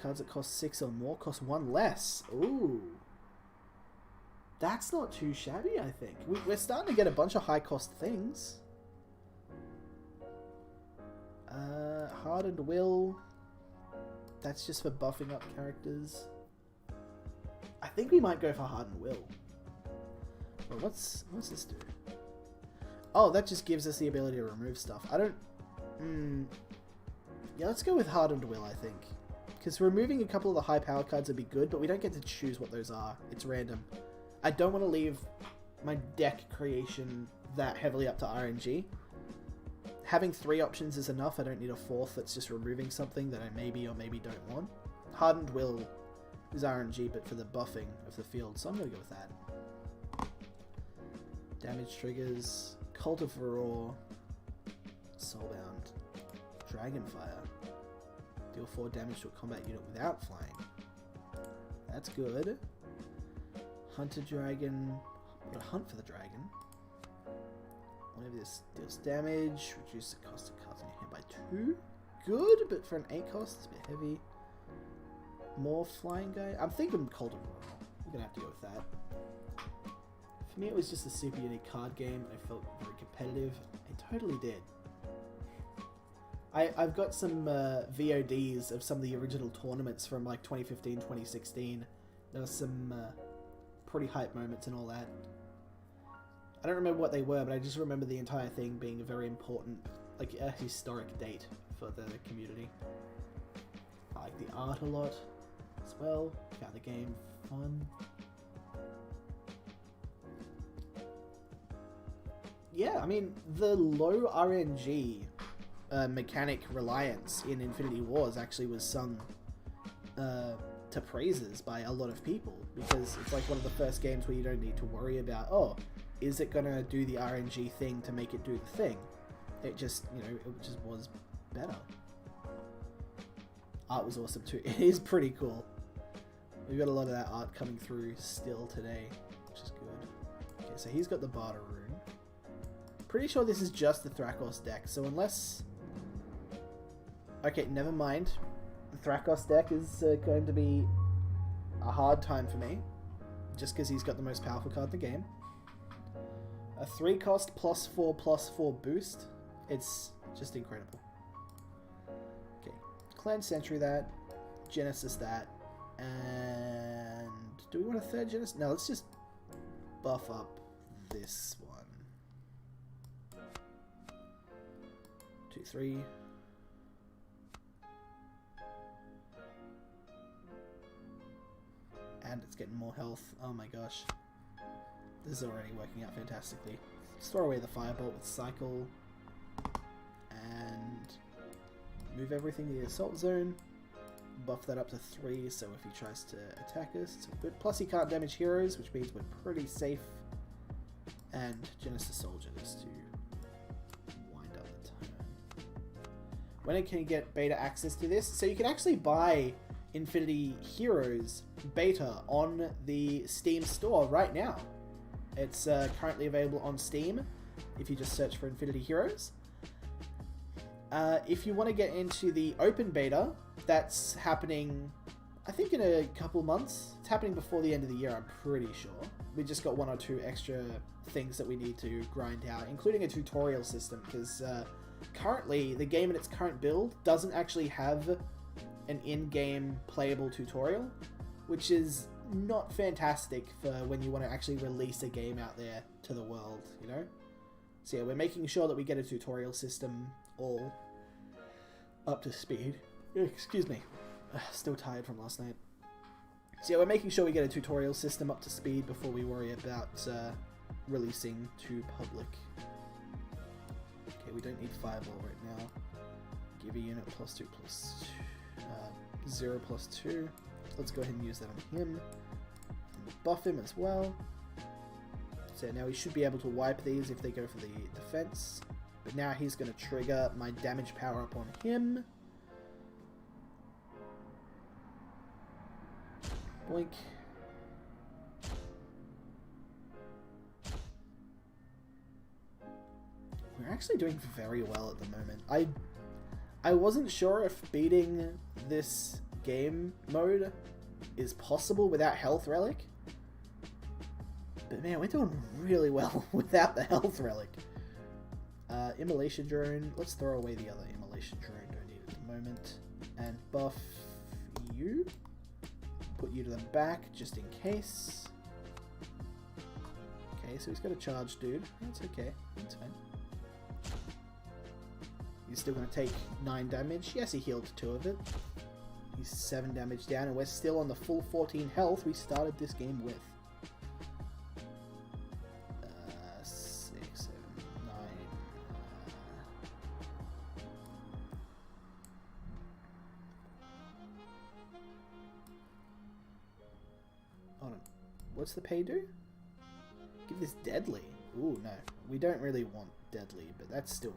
Cards that cost 6 or more cost 1 less. Ooh. That's not too shabby, I think. We're starting to get a bunch of high-cost things. Hardened Will. That's just for buffing up characters. I think we might go for Hardened Will. Well, what's this do? Oh, that just gives us the ability to remove stuff. I don't... Yeah, let's go with Hardened Will, I think. Because removing a couple of the high power cards would be good, but we don't get to choose what those are. It's random. I don't want to leave my deck creation that heavily up to RNG. Having 3 options is enough. I don't need a 4th that's just removing something that I maybe or maybe don't want. Hardened Will is RNG, but for the buffing of the field, so I'm going to go with that. Damage triggers, Cult of Varor, Soulbound, Dragonfire. Deal 4 damage to a combat unit without flying. That's good. Hunter Dragon. I'm gonna hunt for the dragon. Whenever this deals damage, reduce the cost of cards in your hand by 2. Good, but for an 8 cost, it's a bit heavy. More flying guy. I'm thinking Cold of Royal. We're gonna have to go with that. For me, it was just a super unique card game. I felt very competitive. It totally did. I've got some VODs of some of the original tournaments from like 2015, 2016. There was some pretty hype moments and all that. I don't remember what they were, but I just remember the entire thing being a very important, like a historic date for the community. I like the art a lot as well. Found the game fun. Yeah, I mean, the low RNG mechanic reliance in Infinity Wars actually was sung to praises by a lot of people, because it's like one of the first games where you don't need to worry about, oh, is it gonna do the RNG thing to make it do the thing? It just, you know, it just was better. Art was awesome too. It is pretty cool. We've got a lot of that art coming through still today, which is good. Okay, so he's got the Barter Rune. Pretty sure this is just the Thrakos deck, so unless... Okay, never mind. The Thrakos deck is going to be a hard time for me, just because he's got the most powerful card in the game. A 3 cost +4/+4 boost. It's just incredible. Okay, Clan Sentry that, Genesis that, and do we want a 3rd Genesis? No, let's just buff up this one. 2, 3. And it's getting more health. Oh my gosh. This is already working out fantastically. Let's throw away the Firebolt with Cycle. And move everything to the Assault Zone. Buff that up to 3, so if he tries to attack us, it's good. Plus he can't damage heroes, which means we're pretty safe. And Genesis Soldiers to wind up the turn. When can you get beta access to this? So you can actually buy Infinity Heroes beta on the Steam store right now. It's currently available on Steam if you just search for Infinity Heroes. If you want to get into the open beta, that's happening, I think, in a couple months. It's happening before the end of the year, I'm pretty sure. We just got 1 or 2 extra things that we need to grind out, including a tutorial system, because currently the game in its current build doesn't actually have an in-game playable tutorial, which is not fantastic for when you want to actually release a game out there to the world, you know? So yeah, we're making sure that we get a tutorial system all up to speed. Excuse me. Still tired from last night. So yeah, we're making sure we get a tutorial system up to speed before we worry about releasing to public. Okay, we don't need Fireball right now. Give a unit +2/+2. 0 +2. Let's go ahead and use that on him. And buff him as well. So now he should be able to wipe these if they go for the defense. But now he's going to trigger my damage power up on him. Boink. We're actually doing very well at the moment. I wasn't sure if beating this game mode is possible without Health Relic. But man, we're doing really well without the Health Relic. Immolation Drone. Let's throw away the other Immolation Drone. Don't need it at the moment. And buff you. Put you to the back just in case. Okay, Okay, so he's got a charge, dude. That's okay. That's fine. He's still going to take 9 damage. Yes, he healed 2 of it. He's 7 damage down, and we're still on the full 14 health we started this game with. 6, 7, 9. Hold on. What's the pay do? Give this deadly. Ooh, no. We don't really want deadly, but that's still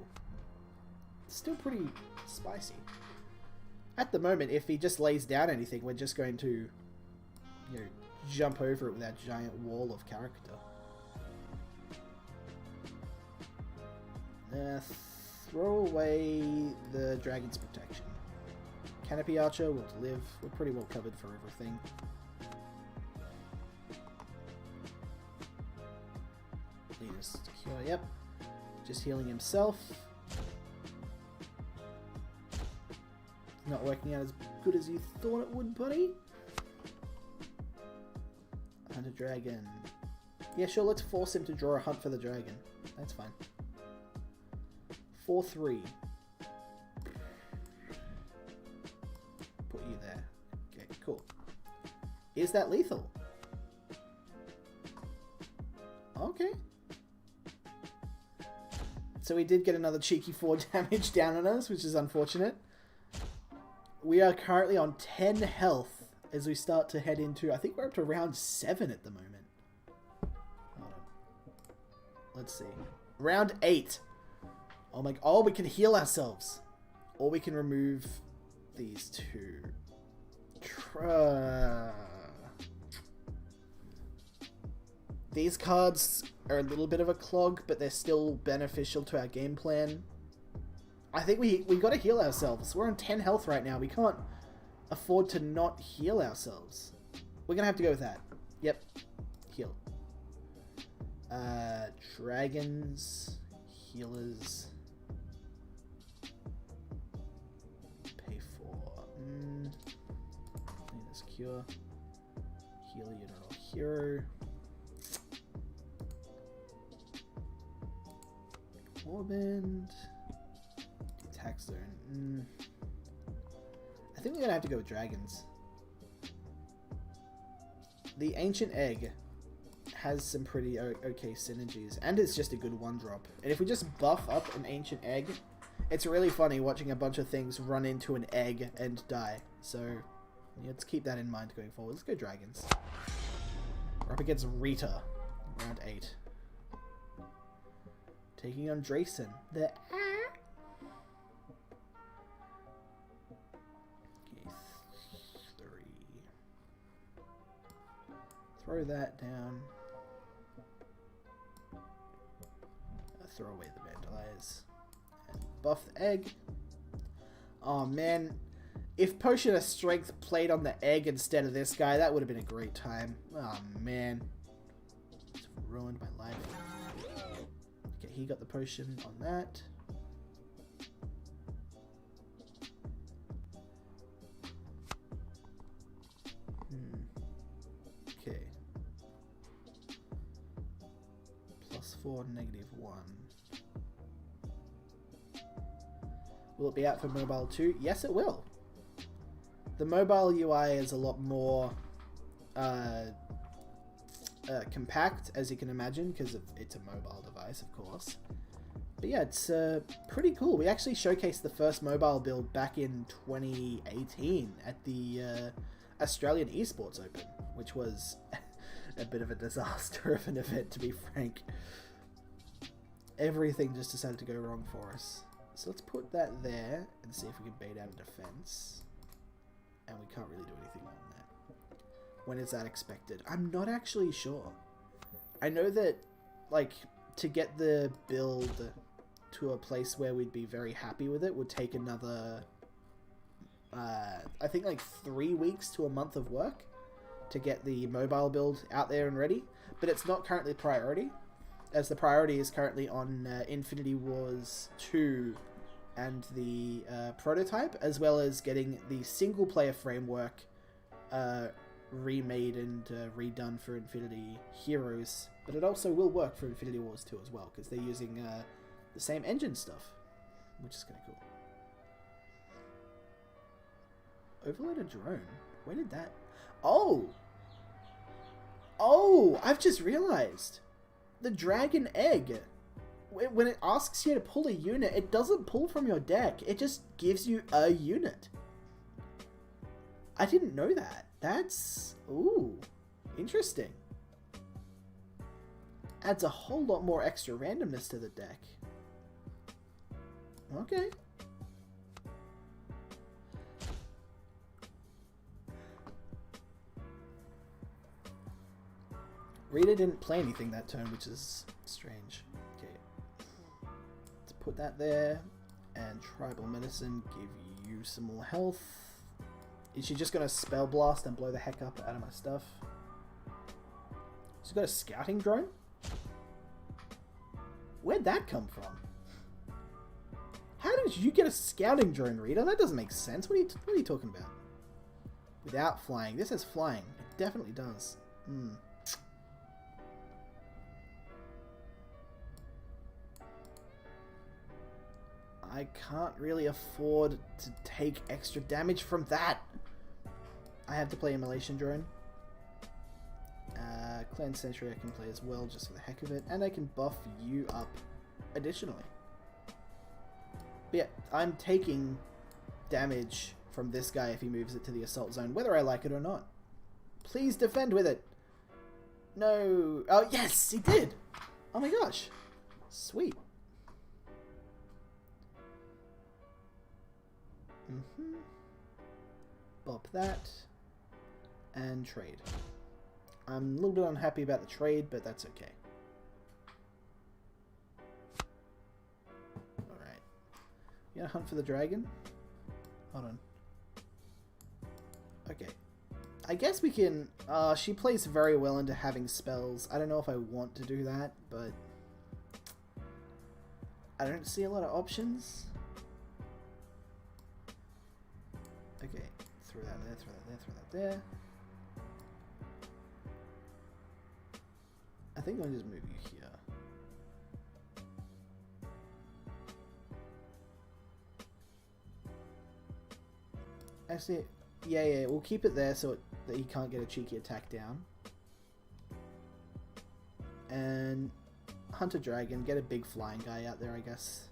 pretty spicy. At the moment, if he just lays down anything, we're just going to, you know, jump over it with that giant wall of character. Throw away the dragon's protection. Canopy Archer will live. We're pretty well covered for everything. Leaders secure. Yep. Just healing himself. Not working out as good as you thought it would, buddy. Hunt a dragon. Yeah, sure, let's force him to draw a hunt for the dragon. That's fine. 4-3. Put you there. Okay, cool. Is that lethal? Okay. So we did get another cheeky 4 damage down on us, which is unfortunate. We are currently on 10 health as we start to head into... I think we're up to round 7 at the moment. Hold on. Let's see. Round 8. Oh my... Oh, we can heal ourselves. Or we can remove these 2. These cards are a little bit of a clog, but they're still beneficial to our game plan. I think we got to heal ourselves. We're on 10 health right now. We can't afford to not heal ourselves. We're going to have to go with that. Yep. Heal. Dragons. Healers. Pay for. Cleanest cure. Healer, you're not a hero. Warband. Attack zone. I think we're gonna have to go with dragons. The ancient egg has some pretty okay synergies, and it's just a good 1-drop. And if we just buff up an ancient egg, it's really funny watching a bunch of things run into an egg and die. So yeah, let's keep that in mind going forward. Let's go dragons. We're up against Rita, round 8. Taking on Drayson. The throw that down. Throw away the Vandalize. And buff the egg. Oh man. If Potion of Strength played on the egg instead of this guy, that would have been a great time. Oh man. It's ruined my life. Okay, he got the potion on that. Okay. +4, -1. Will it be out for mobile too? Yes, it will. The mobile UI is a lot more compact, as you can imagine, because it's a mobile device, of course. But yeah, it's pretty cool. We actually showcased the first mobile build back in 2018 at the Australian Esports Open, which was a bit of a disaster of an event, to be frank. Everything just decided to go wrong for us. So let's put that there and see if we can bait out a defense. And we can't really do anything on that. When is that expected? I'm not actually sure. I know that, like, to get the build to a place where we'd be very happy with it would take another, I think like 3 weeks to a month of work to get the mobile build out there and ready. But it's not currently a priority, as the priority is currently on Infinity Wars 2 and the prototype, as well as getting the single player framework remade and redone for Infinity Heroes, but it also will work for Infinity Wars 2 as well, because they're using the same engine stuff, which is kind of cool. Overloaded drone? Where did that... Oh! Oh! I've just realized! The dragon egg! When it asks you to pull a unit, it doesn't pull from your deck. It just gives you a unit. I didn't know that. That's... Ooh. Interesting. Adds a whole lot more extra randomness to the deck. Okay. Rita didn't play anything that turn, which is strange. Okay. Let's put that there. And Tribal Medicine, give you some more health. Is she just going to Spell Blast and blow the heck up out of my stuff? She's got a Scouting Drone? Where'd that come from? How did you get a Scouting Drone, Rita? That doesn't make sense. What are you talking about? Without flying. This has flying. It definitely does. I can't really afford to take extra damage from that. I have to play Immolation Drone. Clan Sentry I can play as well, just for the heck of it. And I can buff you up additionally. But yeah, I'm taking damage from this guy if he moves it to the Assault Zone, whether I like it or not. Please defend with it. No. Oh, yes, he did. Oh my gosh. Sweet. Bop that. And trade. I'm a little bit unhappy about the trade, but that's okay. Alright. You gonna hunt for the dragon? Hold on. Okay. I guess we can... she plays very well into having spells. I don't know if I want to do that, but... I don't see a lot of options. Okay. Throw that there, throw that there, throw that there. I think I'll just move you here. Actually, yeah, we'll keep it there so that he can't get a cheeky attack down. And hunt a dragon, get a big flying guy out there, I guess.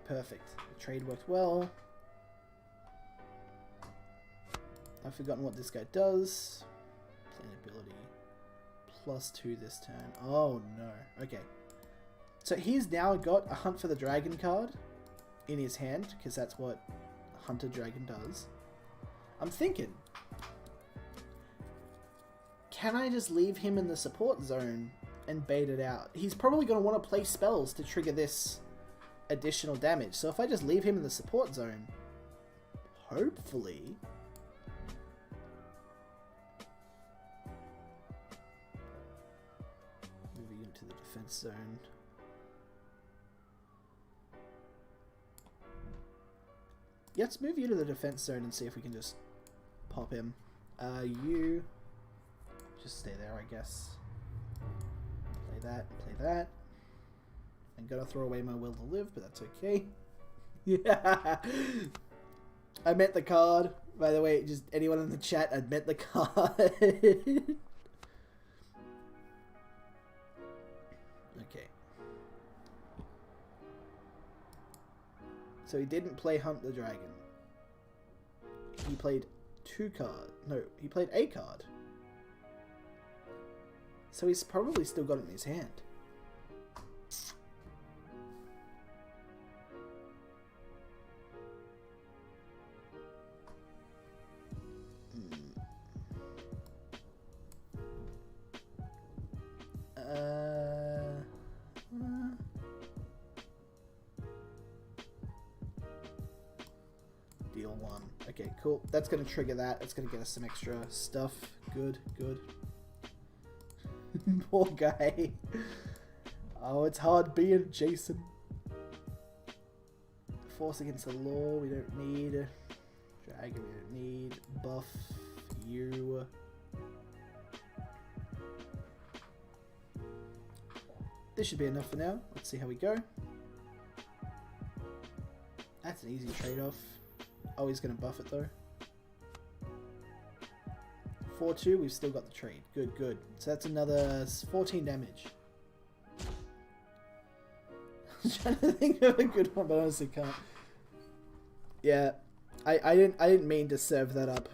Perfect. The trade worked well. I've forgotten what this guy does. Plan ability. +2 this turn. Oh no. Okay. So he's now got a Hunt for the Dragon card in his hand, because that's what Hunter Dragon does. I'm thinking, can I just leave him in the support zone and bait it out? He's probably going to want to play spells to trigger this additional damage. So if I just leave him in the support zone, hopefully... Moving into the defense zone. Yeah, let's move you to the defense zone and see if we can just pop him. You just stay there, I guess. Play that, play that. I'm gonna throw away my will to live, but that's okay. Yeah, I meant the card. By the way, just anyone in the chat, I meant the card. Okay. So he didn't play Hunt the Dragon. He played 2 cards. No, he played a card. So he's probably still got it in his hand. Deal 1. Okay, cool. That's going to trigger that. That's going to get us some extra stuff. Good, good. Poor guy. Oh, it's hard being Jason. Force against the law, we don't need. Dragon, we don't need. Buff you. This should be enough for now. Let's see how we go. That's an easy trade-off. Oh, he's going to buff it though. 4-2, we've still got the trade. Good, good. So that's another 14 damage. I'm trying to think of a good one, but I honestly can't. Yeah, I didn't mean to serve that up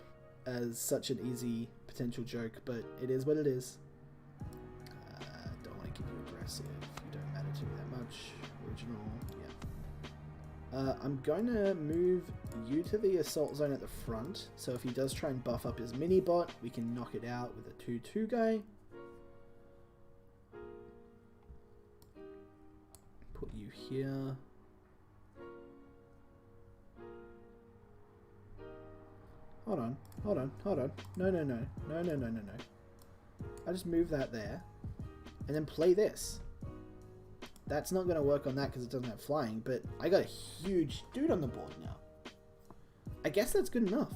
as such an easy potential joke, but it is what it is. Don't want to give you aggressive. You don't matter to me that much. Original, yeah. I'm going to move you to the assault zone at the front, so if he does try and buff up his mini bot, we can knock it out with a 2-2 guy. Put you here. Hold on, hold on, hold on. No, no, no, no, no, no, no, no. I just move that there, and then play this. That's not going to work on that because it doesn't have flying, but I got a huge dude on the board now. I guess that's good enough.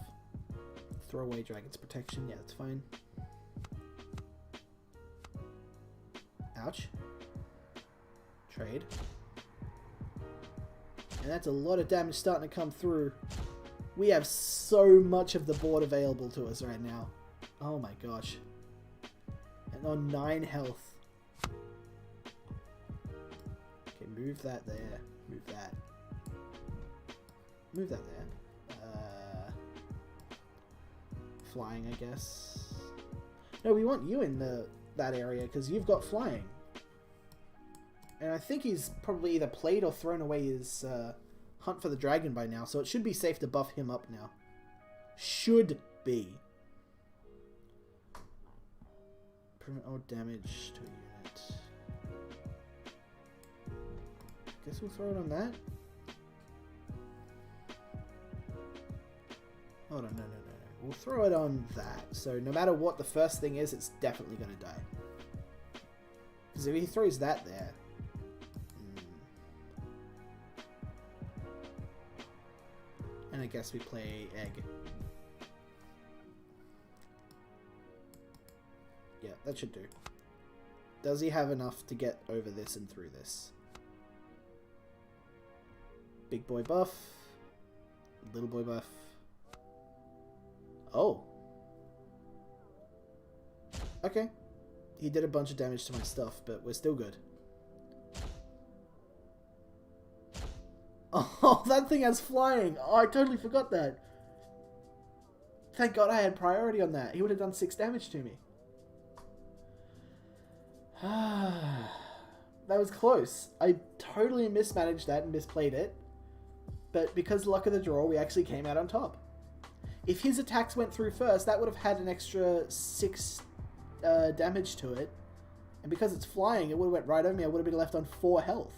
Throw away Dragon's Protection, yeah, that's fine. Ouch. Trade. And that's a lot of damage starting to come through. We have so much of the board available to us right now. Oh my gosh. And on 9 health. Okay, move that there. Move that. Move that there. Flying, I guess. No, we want you in that area because you've got flying. And I think he's probably either played or thrown away his Hunt for the Dragon by now, so it should be safe to buff him up now. Should be. Prevent all damage to a unit. Guess we'll throw it on that. Hold on, no, no, no, no. We'll throw it on that. So no matter what the first thing is, it's definitely going to die. Because if he throws that there... And I guess we play egg. Yeah, that should do. Does he have enough to get over this and through this? Big boy buff. Little boy buff. Oh. Okay. He did a bunch of damage to my stuff, but we're still good. Oh, that thing has flying. Oh, I totally forgot that. Thank God I had priority on that. He would have done 6 damage to me. That was close. I totally mismanaged that and misplayed it. But because luck of the draw, we actually came out on top. If his attacks went through first, that would have had an extra 6 damage to it. And because it's flying, it would have went right over me. I would have been left on 4 health.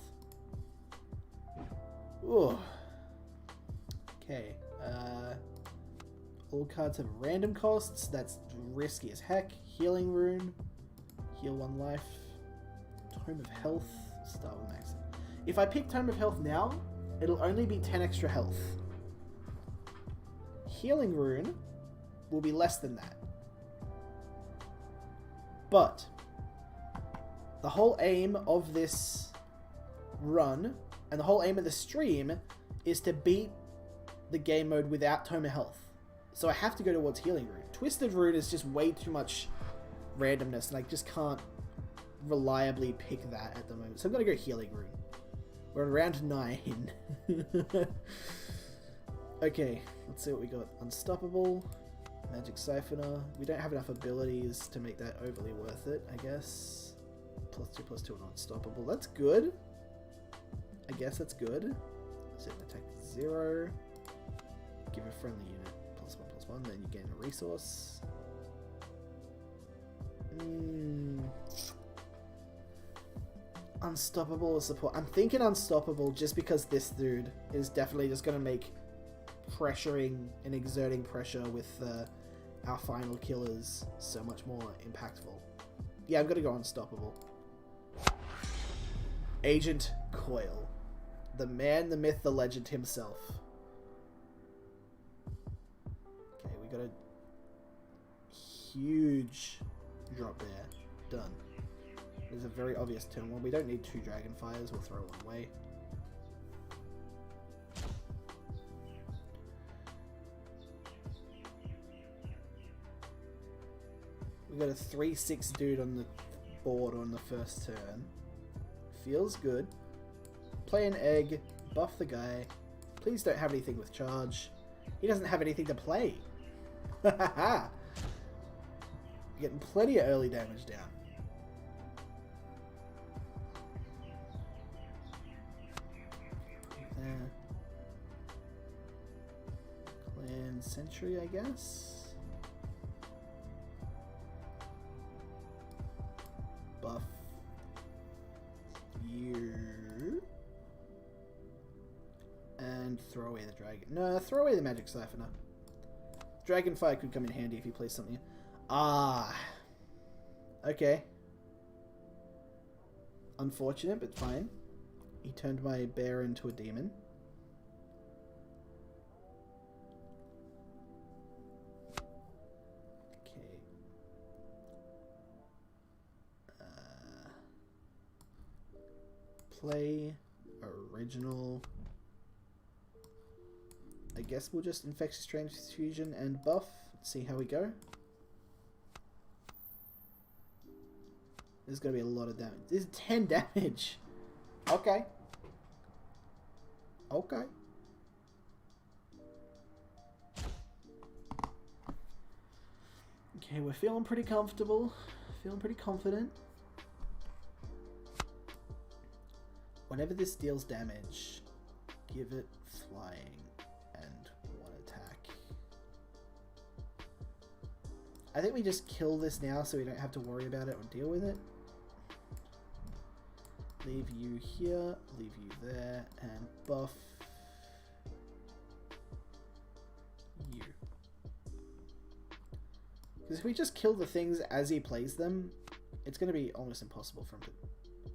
Ooh. Okay. All cards have random costs. That's risky as heck. Healing Rune. Heal 1 life. Tome of Health. Start with max. If I pick Tome of Health now, it'll only be 10 extra health. Healing Rune will be less than that. But the whole aim of this run and the whole aim of the stream is to beat the game mode without Tome of Health. So I have to go towards Healing Rune. Twisted Rune is just way too much randomness, and I just can't reliably pick that at the moment. So I'm going to go Healing Rune. We're on round 9. Okay, let's see what we got. Unstoppable. Magic Siphoner. We don't have enough abilities to make that overly worth it, I guess. +2/+2 on Unstoppable. That's good. I guess that's good. Set attack 0. Give a friendly unit +1/+1. Then you gain a resource. Unstoppable as support. I'm thinking Unstoppable just because this dude is definitely just going to make pressuring and exerting pressure with our final killers so much more impactful. Yeah, I'm gonna go unstoppable. Agent Coil. The man, the myth, the legend himself. Okay, we got a huge drop there. Done. There's a very obvious turn one. We don't need 2 Dragonfires. We'll throw one away. We got a 3/6 dude on the board on the first turn. Feels good. Play an egg. Buff the guy. Please don't have anything with charge. He doesn't have anything to play. Hahaha. Getting plenty of early damage down. There. Clan Sentry, I guess. Buff you. And throw away the dragon. No, throw away the magic siphoner. Dragonfire could come in handy if you play something. Ah. Okay. Unfortunate, but fine. He turned my bear into a demon. Okay. Play original. I guess we'll just Infectious Transfusion and buff. See how we go. There's gonna be a lot of damage. There's 10 damage. Okay. Okay. Okay, we're feeling pretty comfortable. Feeling pretty confident. Whenever this deals damage, give it flying and 1 attack. I think we just kill this now so we don't have to worry about it or deal with it. Leave you here, leave you there, and buff you. Because if we just kill the things as he plays them, it's going to be almost impossible for him to...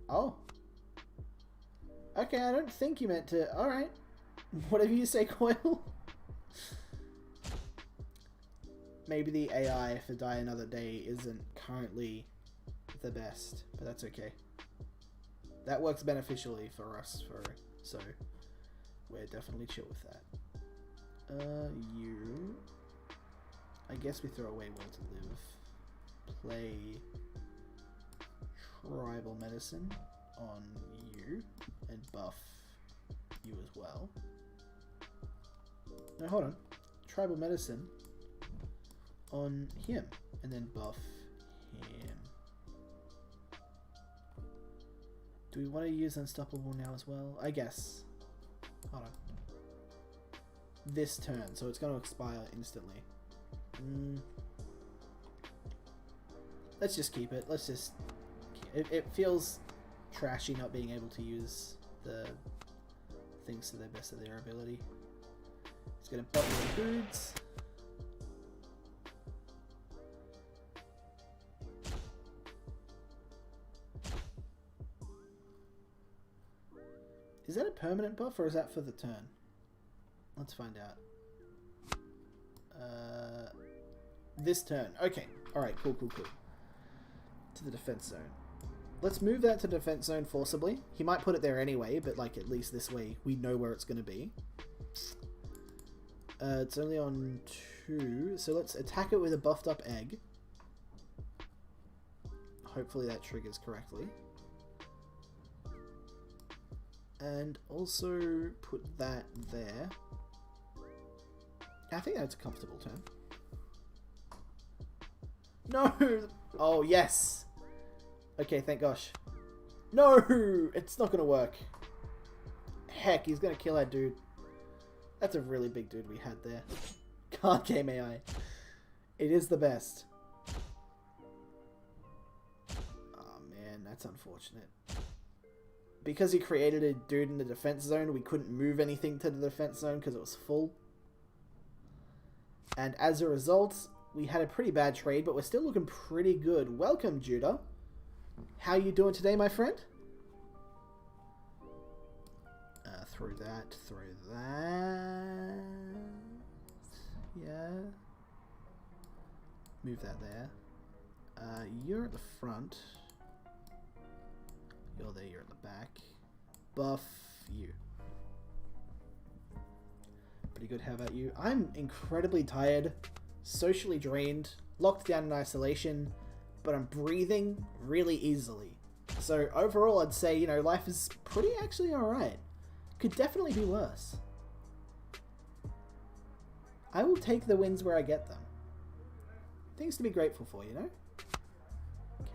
Oh! Okay, I don't think you meant to... Alright. Whatever you say, Coil. Maybe the AI for Die Another Day isn't currently the best, but that's okay. That works beneficially for us, so we're definitely chill with that. You... I guess we throw away Will to Live. Play Tribal Medicine on you, and buff you as well. No, hold on. Tribal Medicine on him, and then buff him. Do we want to use Unstoppable now as well? I guess. Hold on. This turn, so it's going to expire instantly. Let's just keep it. Let's just... It feels trashy not being able to use the things to the best of their ability. It's going to buff the dudes. Is that a permanent buff or is that for the turn? Let's find out. This turn. Okay. Alright, cool. To the defense zone. Let's move that to defense zone forcibly. He might put it there anyway, but like at least this way we know where it's going to be. It's only on 2, so let's attack it with a buffed up egg. Hopefully that triggers correctly. And also put that there. I think that's a comfortable turn. No! Oh, yes! Okay, thank gosh. No! It's not gonna work. Heck, he's gonna kill that dude. That's a really big dude we had there. Card game AI. It is the best. Oh man, that's unfortunate. Because he created a dude in the defense zone, we couldn't move anything to the defense zone because it was full. And as a result, we had a pretty bad trade, but we're still looking pretty good. Welcome, Judah. How you doing today, my friend? Through that, through that. Yeah. Move that there. You're at the front. You're there, you're at the back. Buff you. Pretty good, how about you? I'm incredibly tired, socially drained, locked down in isolation, but I'm breathing really easily. So overall, I'd say, you know, life is pretty actually alright. Could definitely be worse. I will take the wins where I get them. Things to be grateful for, you know?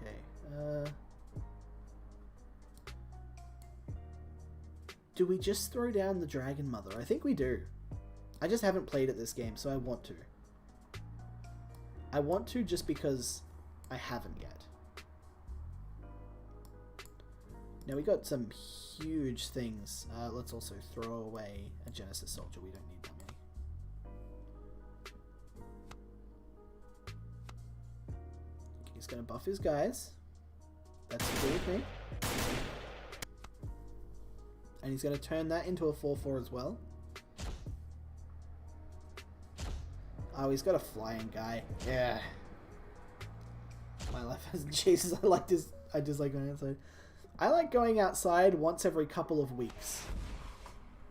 Okay, do we just throw down the Dragon Mother? I think we do. I just haven't played at this game, so I want to. I want to just because I haven't yet. Now we got some huge things. Let's also throw away a Genesis Soldier. We don't need that many. He's going to buff his guys. That's cool with me. And he's going to turn that into a 4-4 as well. Oh, he's got a flying guy. Yeah. My life has Jesus. I just like going outside. I like going outside once every couple of weeks.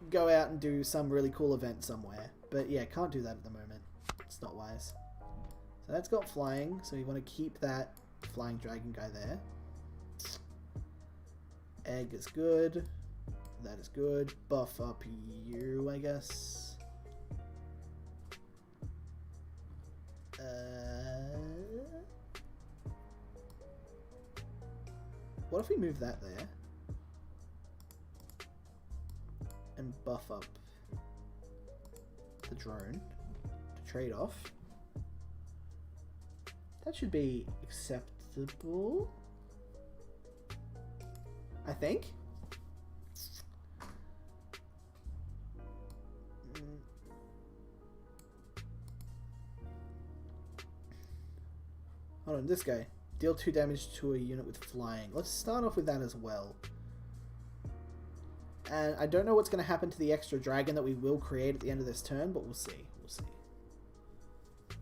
Go out and do some really cool event somewhere. But yeah, can't do that at the moment. It's not wise. So that's got flying, so you want to keep that flying dragon guy there. Egg is good. That is good. Buff up you, I guess. What if we move that there? And buff up the drone to trade off. That should be acceptable, I think. Hold on, this guy. Deal 2 damage to a unit with flying. Let's start off with that as well. And I don't know what's going to happen to the extra dragon that we will create at the end of this turn, but we'll see. We'll see.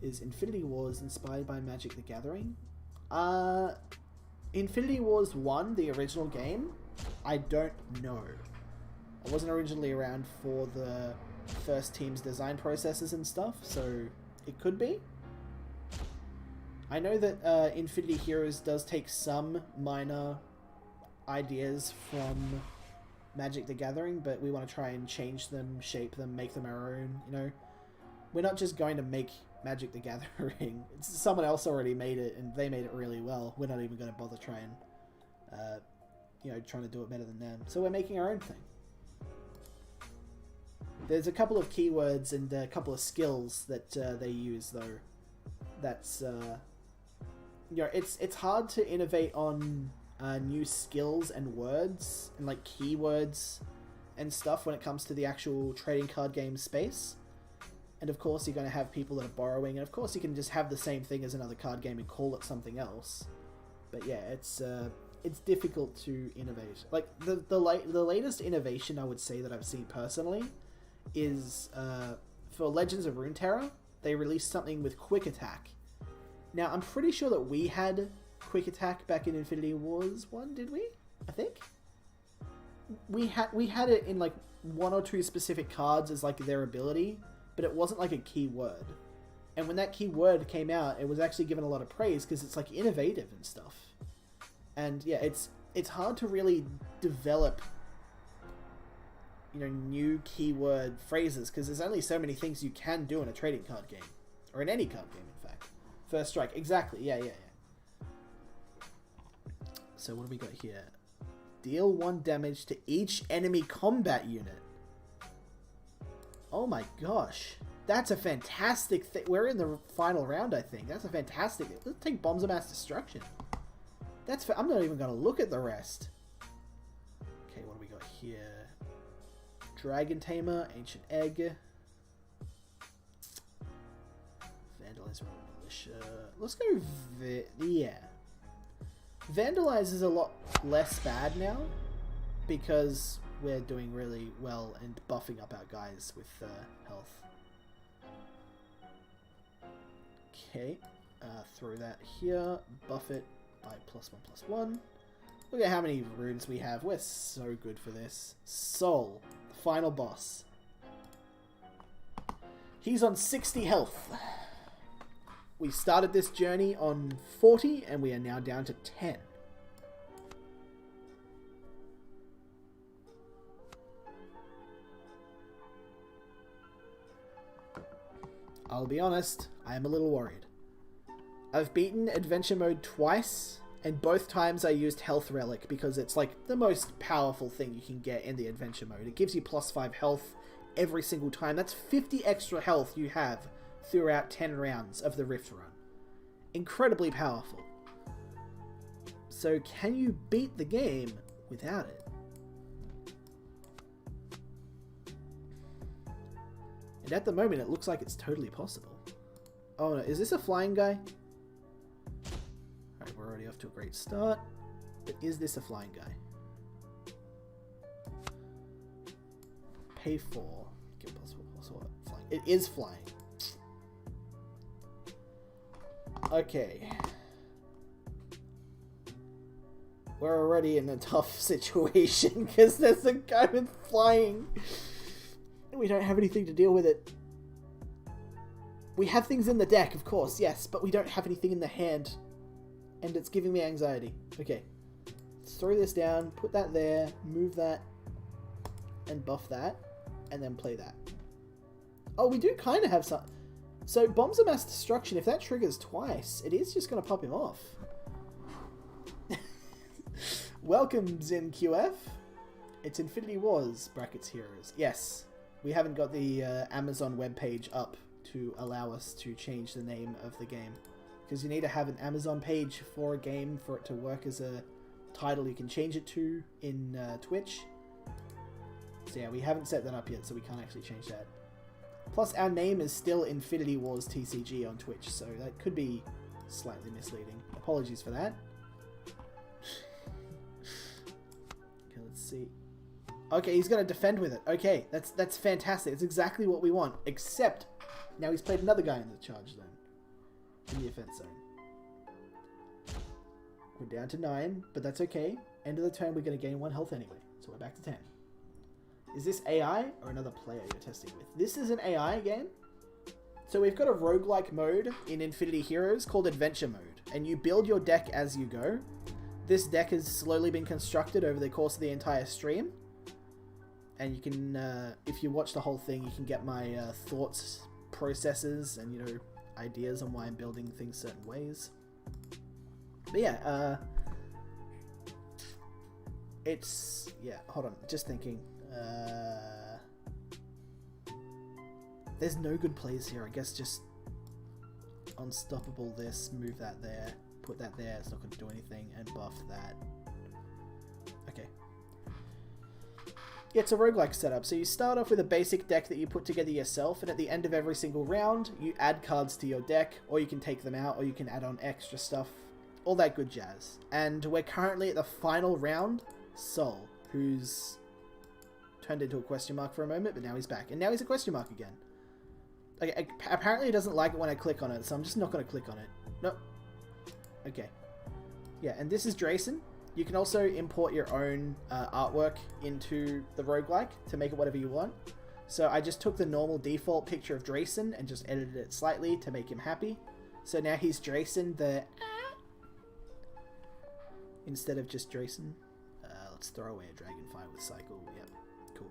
Is Infinity Wars inspired by Magic the Gathering? Infinity Wars 1, the original game? I don't know. I wasn't originally around for the first team's design processes and stuff, so it could be. I know that Infinity Heroes does take some minor ideas from Magic the Gathering, but we want to try and change them, shape them, make them our own, you know. We're not just going to make Magic the Gathering. Someone else already made it, and they made it really well. We're not even going to bother trying, trying to do it better than them. So we're making our own thing. There's a couple of keywords and a couple of skills that they use, though. That's, it's hard to innovate on new skills and words and like keywords and stuff when it comes to the actual trading card game space. And of course you're going to have people that are borrowing, and of course you can just have the same thing as another card game and call it something else. But yeah, it's difficult to innovate. Like the latest innovation I would say that I've seen personally is for Legends of Runeterra. They released something with Quick Attack. Now, I'm pretty sure that we had Quick Attack back in Infinity Wars 1, did we? I think? We had it in, like, 1 or 2 specific cards as, like, their ability, but it wasn't, like, a keyword. And when that keyword came out, it was actually given a lot of praise, because it's, like, innovative and stuff. And, yeah, it's hard to really develop, you know, new keyword phrases, because there's only so many things you can do in a trading card game. Or in any card game, in fact. First strike, exactly, yeah. So what do we got here? Deal 1 damage to each enemy combat unit. Oh my gosh. That's a fantastic thing. We're in the final round, I think. That's a fantastic thing. Let's take Bombs of Mass Destruction. I'm not even going to look at the rest. Okay, what do we got here? Dragon Tamer, Ancient Egg. Vandalize Militia. Let's go Vandalize is a lot less bad now because we're doing really well and buffing up our guys with health. Okay, throw that here, buff it by +1/+1. Look at how many runes we have. We're so good for this. Soul, the final boss. He's on 60 health. We started this journey on 40 and we are now down to 10. I'll be honest, I am a little worried. I've beaten adventure mode twice, and both times I used health relic because it's like the most powerful thing you can get in the adventure mode. It gives you +5 health every single time. That's 50 extra health you have throughout 10 rounds of the Rift Run. Incredibly powerful. So can you beat the game without it? And at the moment it looks like it's totally possible. Oh no, is this a flying guy? Alright, we're already off to a great start. But is this a flying guy? Pay for. Give +4/+4 flying. It is flying. Okay. We're already in a tough situation because there's a guy with flying. We don't have anything to deal with it. We have things in the deck, of course, yes, but we don't have anything in the hand. And it's giving me anxiety. Okay. Let's throw this down, put that there, move that, and buff that, and then play that. Oh, we do kind of have some... So, Bombs of Mass Destruction, if that triggers twice, it is just going to pop him off. Welcome, ZinQF. It's Infinity Wars, brackets heroes. Yes, we haven't got the Amazon webpage up to allow us to change the name of the game. Because you need to have an Amazon page for a game for it to work as a title you can change it to in Twitch. So yeah, we haven't set that up yet, so we can't actually change that. Plus, our name is still Infinity Wars TCG on Twitch, so that could be slightly misleading. Apologies for that. Okay, let's see. Okay, he's going to defend with it. Okay, that's fantastic. It's exactly what we want. Except, now he's played another guy in the charge zone. In the offense zone. We're down to 9, but that's okay. End of the turn, we're going to gain 1 health anyway. So we're back to 10. Is this AI or another player you're testing with? This is an AI game. So we've got a roguelike mode in Infinity Heroes called Adventure Mode. And you build your deck as you go. This deck has slowly been constructed over the course of the entire stream. And you can, if you watch the whole thing, you can get my thoughts, processes, and, you know, ideas on why I'm building things certain ways. But yeah, it's... Yeah, hold on, just thinking. There's no good plays here. I guess just unstoppable this, move that there, put that there, it's not going to do anything, and buff that. Okay. Yeah, it's a roguelike setup. So you start off with a basic deck that you put together yourself, and at the end of every single round, you add cards to your deck, or you can take them out, or you can add on extra stuff. All that good jazz. And we're currently at the final round. Sol, who's turned into a question mark for a moment, but now he's back. And now he's a question mark again. Okay, apparently he doesn't like it when I click on it, so I'm just not going to click on it. Nope. Okay. Yeah, and this is Drayson. You can also import your own artwork into the roguelike to make it whatever you want. So I just took the normal default picture of Drayson and just edited it slightly to make him happy. So now he's Drayson the... instead of just Drayson. Let's throw away a Dragonfire with Cycle. Yep, cool.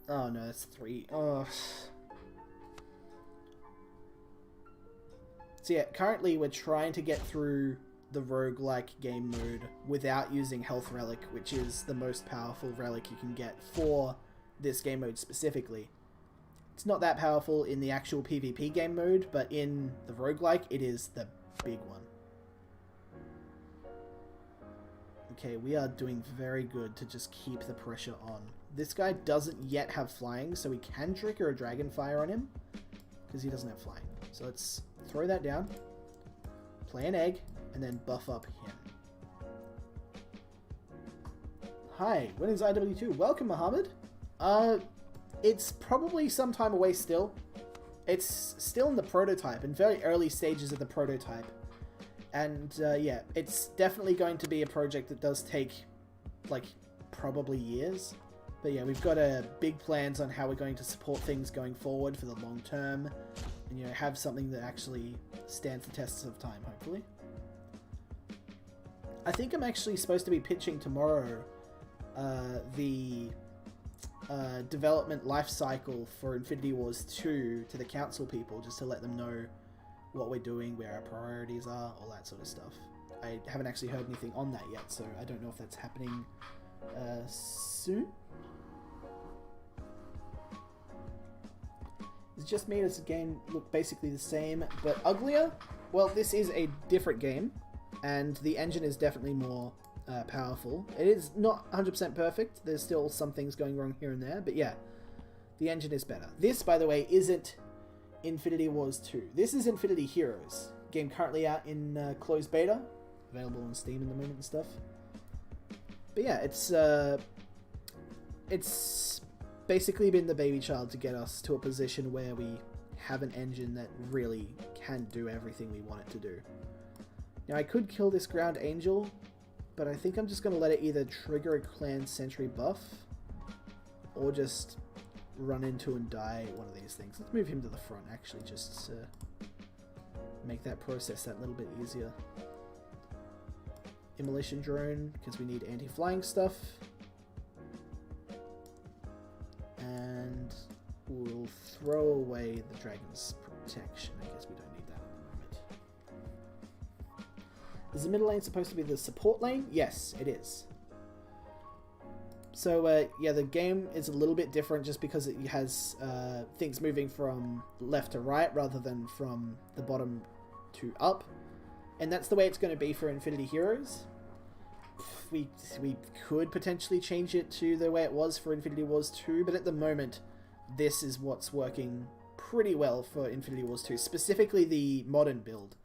Oh no, that's 3. Oh. So yeah, currently we're trying to get through the roguelike game mode without using Health Relic, which is the most powerful relic you can get for this game mode specifically. It's not that powerful in the actual PvP game mode, but in the roguelike, it is the big one. Okay, we are doing very good to just keep the pressure on. This guy doesn't yet have flying, so we can trigger a Dragonfire on him, because he doesn't have flying. So let's throw that down, play an egg, and then buff up him. Hi, when is IW2? Welcome, Mohammed. It's probably some time away still. It's still in the prototype, in very early stages of the prototype. And yeah, it's definitely going to be a project that does take, like, probably years. But yeah, we've got big plans on how we're going to support things going forward for the long term. And, you know, have something that actually stands the tests of time, hopefully. I think I'm actually supposed to be pitching tomorrow the development life cycle for Infinity Wars 2 to the council people, just to let them know what we're doing, where our priorities are, all that sort of stuff. I haven't actually heard anything on that yet, so I don't know if that's happening soon. It's just made this game look basically the same, but uglier? Well, this is a different game, and the engine is definitely more powerful. It is not 100% perfect. There's still some things going wrong here and there, but yeah, the engine is better. This, by the way, isn't Infinity Wars 2. This is Infinity Heroes. Game currently out in closed beta, available on Steam in the moment and stuff. But yeah, it's basically been the baby child to get us to a position where we have an engine that really can do everything we want it to do. Now, I could kill this ground angel, but I think I'm just going to let it either trigger a clan sentry buff or just run into and die one of these things. Let's move him to the front, actually, just to make that process that little bit easier. Immolation drone, because we need anti-flying stuff. And we'll throw away the dragon's protection. I guess we don't need that at the moment. Is the middle lane supposed to be the support lane? Yes, it is. So, yeah, the game is a little bit different just because it has things moving from left to right rather than from the bottom to up. And that's the way it's going to be for Infinity Heroes. We could potentially change it to the way it was for Infinity Wars 2, but at the moment, this is what's working pretty well for Infinity Wars 2, specifically the modern build.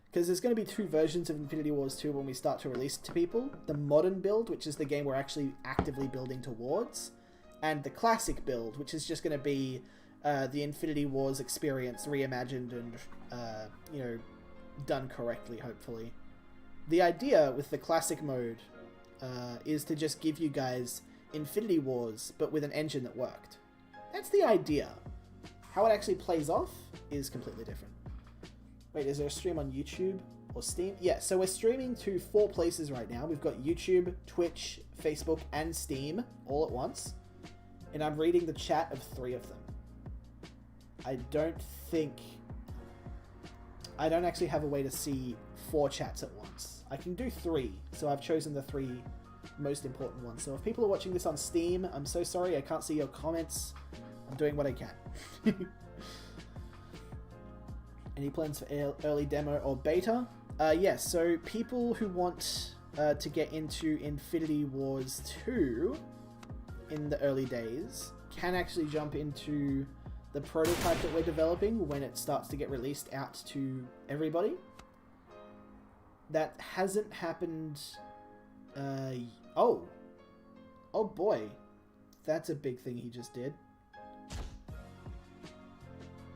Because there's going to be two versions of Infinity Wars 2 when we start to release it to people. The modern build, which is the game we're actually actively building towards, and the classic build, which is just going to be the Infinity Wars experience reimagined and, you know, done correctly, hopefully. The idea with the classic mode is to just give you guys Infinity Wars, but with an engine that worked. That's the idea. How it actually plays off is completely different. Wait, is there a stream on YouTube or Steam? Yeah, so we're streaming to 4 places right now. We've got YouTube, Twitch, Facebook, and Steam all at once. And I'm reading the chat of 3 of them. I don't actually have a way to see 4 chats at once. I can do 3, so I've chosen the 3 most important ones. So if people are watching this on Steam, I'm so sorry, I can't see your comments. I'm doing what I can. Any plans for early demo or beta? Yes, so people who want to get into Infinity Wars 2 in the early days can actually jump into the prototype that we're developing when it starts to get released out to everybody. That hasn't happened... Oh boy. That's a big thing he just did.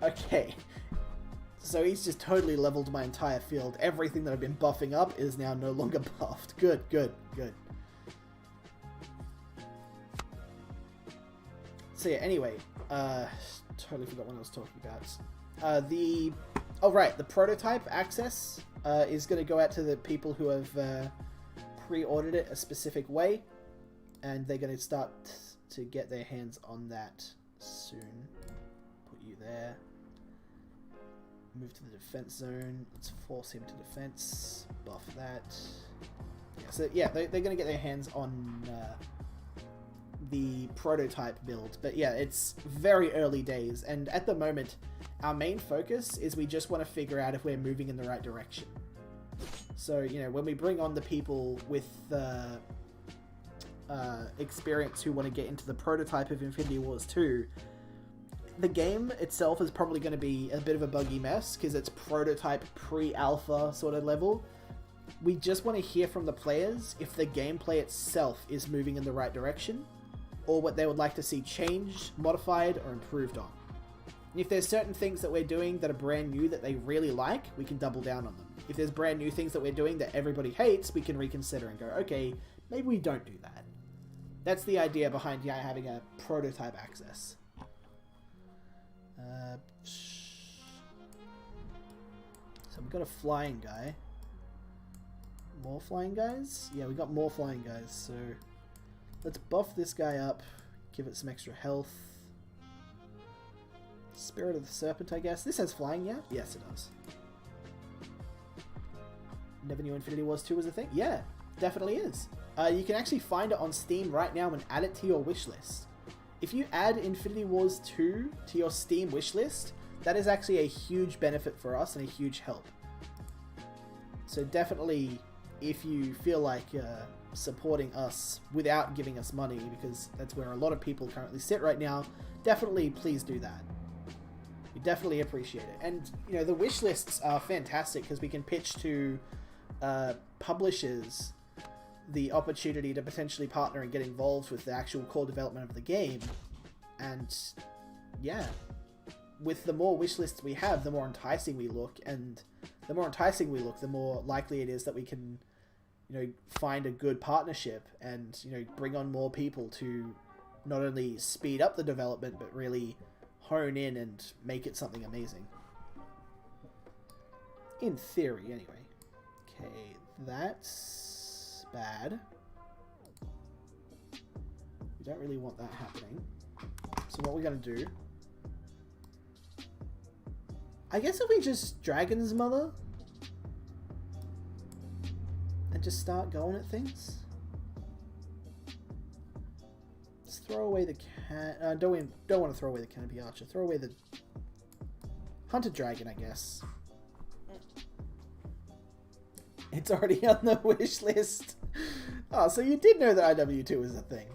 Okay. So he's just totally leveled my entire field. Everything that I've been buffing up is now no longer buffed. Good, good, good. So yeah, anyway, totally forgot what I was talking about. Oh right, the prototype access is going to go out to the people who have pre-ordered it a specific way, and they're going to start to get their hands on that soon. Put you there. Move to the defense zone. Let's force him to defense. Buff that. Yeah, so yeah, they're going to get their hands on the prototype build. But yeah, it's very early days. And at the moment, our main focus is we just want to figure out if we're moving in the right direction. So, you know, when we bring on the people with experience who want to get into the prototype of Infinity Wars 2, the game itself is probably going to be a bit of a buggy mess because it's prototype pre-alpha sort of level. We just want to hear from the players if the gameplay itself is moving in the right direction, or what they would like to see changed, modified, or improved on. And if there's certain things that we're doing that are brand new that they really like, we can double down on them. If there's brand new things that we're doing that everybody hates, we can reconsider and go, okay, maybe we don't do that. That's the idea behind having a prototype access. So we've got a flying guy. More flying guys? Yeah, we got more flying guys, so let's buff this guy up, give it some extra health. Spirit of the Serpent, I guess. This has flying, yeah? Yes, it does. Never knew Infinity Wars 2 was a thing? Yeah, definitely is. You can actually find it on Steam right now and add it to your wishlist. If you add Infinity Wars 2 to your Steam wishlist, that is actually a huge benefit for us and a huge help. So definitely, if you feel like supporting us without giving us money, because that's where a lot of people currently sit right now, definitely please do that. We definitely appreciate it. And, you know, the wish lists are fantastic because we can pitch to publishers the opportunity to potentially partner and get involved with the actual core development of the game. And, yeah, with the more wish lists we have, the more enticing we look, and the more enticing we look, the more likely it is that we can, you know, find a good partnership and, you know, bring on more people to not only speed up the development, but really hone in and make it something amazing. In theory, anyway. Okay, that's bad. We don't really want that happening. So what we're going to do... I guess if we just Dragon's Mother and just start going at things. Let's throw away the can. Don't want to throw away the Canopy Archer. Throw away the Hunted Dragon, I guess. It's already on the wish list. Oh, so you did know that IW2 is a thing.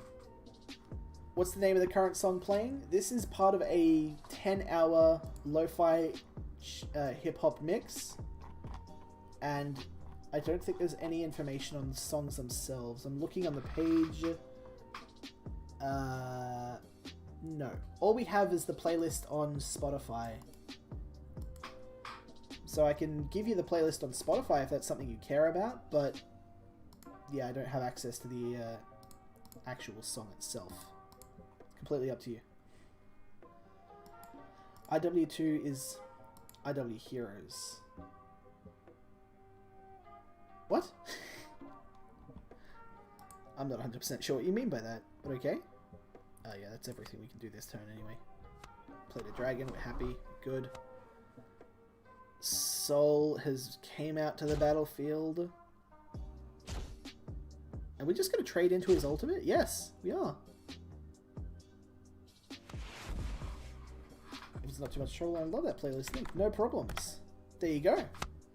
What's the name of the current song playing? This is part of a 10-hour lo-fi hip-hop mix, and I don't think there's any information on the songs themselves. I'm looking on the page. No. All we have is the playlist on Spotify. So I can give you the playlist on Spotify if that's something you care about, but yeah, I don't have access to the actual song itself. Completely up to you. IW2 is IW Heroes. What? I'm not 100% sure what you mean by that, but okay. Oh yeah, that's everything we can do this turn anyway. Play the dragon, we're happy, good. Soul has came out to the battlefield. Are we just going to trade into his ultimate? Yes, we are. If it's not too much trouble, I love that playlist link. No problems. There you go.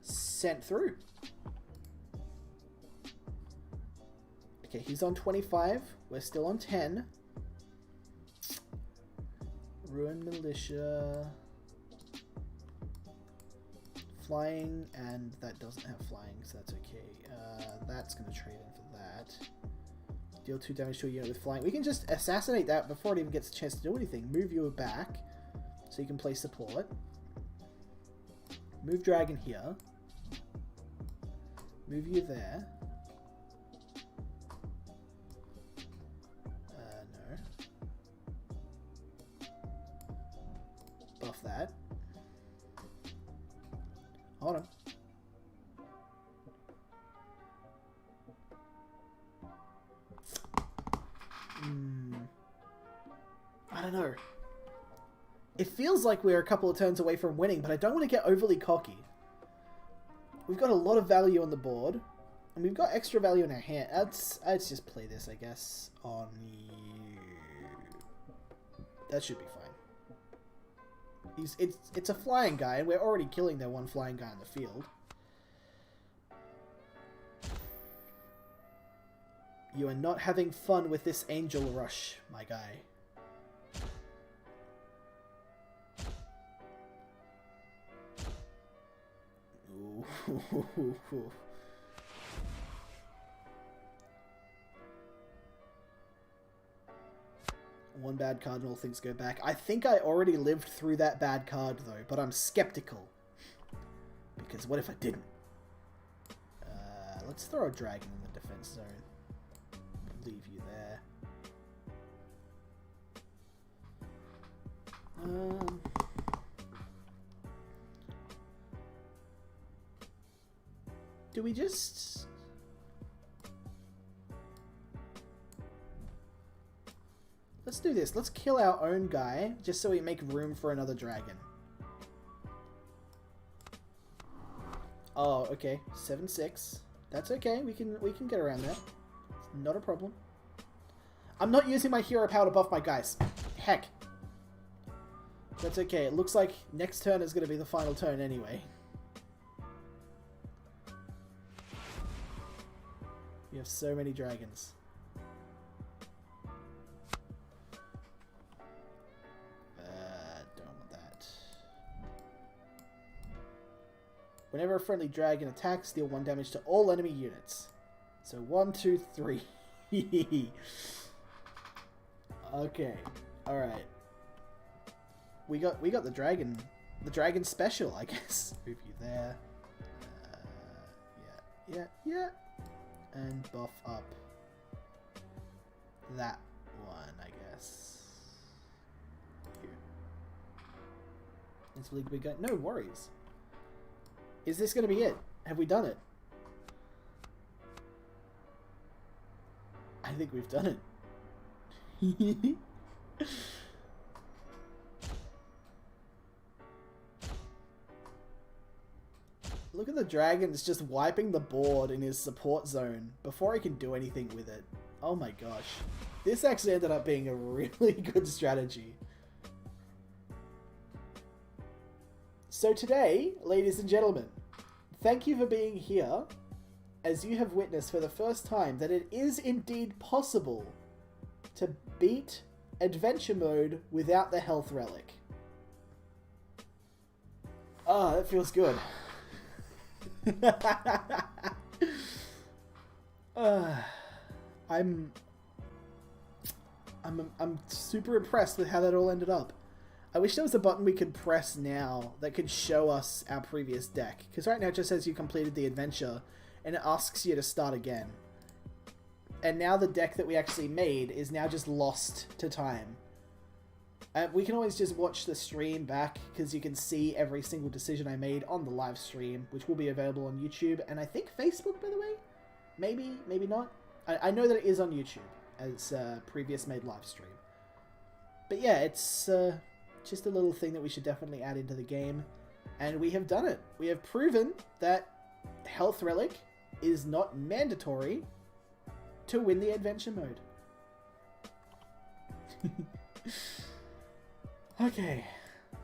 Sent through. Okay, he's on 25. We're still on 10. Ruin Militia. Flying, and that doesn't have flying, so that's okay. That's going to trade in for that. Deal 2 damage to a unit with flying. We can just assassinate that before it even gets a chance to do anything. Move you back, so you can play support. Move dragon here. Move you there. No. Buff that. Hold on. I don't know. It feels like we're a couple of turns away from winning, but I don't want to get overly cocky. We've got a lot of value on the board, and we've got extra value in our hand. Let's just play this, I guess, on you. That should be fine. It's a flying guy, and we're already killing their one flying guy in the field. You are not having fun with this angel rush, my guy. One bad card and all things go back. I think I already lived through that bad card though, but I'm skeptical. Because what if I didn't? Let's throw a dragon in the defense zone. Leave you there. Do we just... Let's do this. Let's kill our own guy, just so we make room for another dragon. Oh, okay. 7/6. That's okay. We can get around that. It's not a problem. I'm not using my hero power to buff my guys. Heck. That's okay. It looks like next turn is going to be the final turn anyway. We have so many dragons. Don't want that. Whenever a friendly dragon attacks, deal 1 damage to all enemy units. So 1, 2, 3. Okay. Alright. We got the dragon special, I guess. Move you there. Yeah. And buff up that one, I guess. It's really big guy. No worries. Is this going to be it? Have we done it? I think we've done it. Look at the dragons just wiping the board in his support zone before he can do anything with it. Oh my gosh. This actually ended up being a really good strategy. So today, ladies and gentlemen, thank you for being here, as you have witnessed for the first time that it is indeed possible to beat adventure mode without the health relic. Ah, that feels good. I'm super impressed with how that all ended up. I wish there was a button we could press now that could show us our previous deck, because right now it just says you completed the adventure and it asks you to start again. And now the deck that we actually made is now just lost to time. We can always just watch the stream back, because you can see every single decision I made on the live stream, which will be available on YouTube, and I think Facebook, by the way? Maybe, maybe not. I know that it is on YouTube, as previous made live stream. But yeah, it's just a little thing that we should definitely add into the game, and we have done it. We have proven that Health Relic is not mandatory to win the adventure mode. Okay,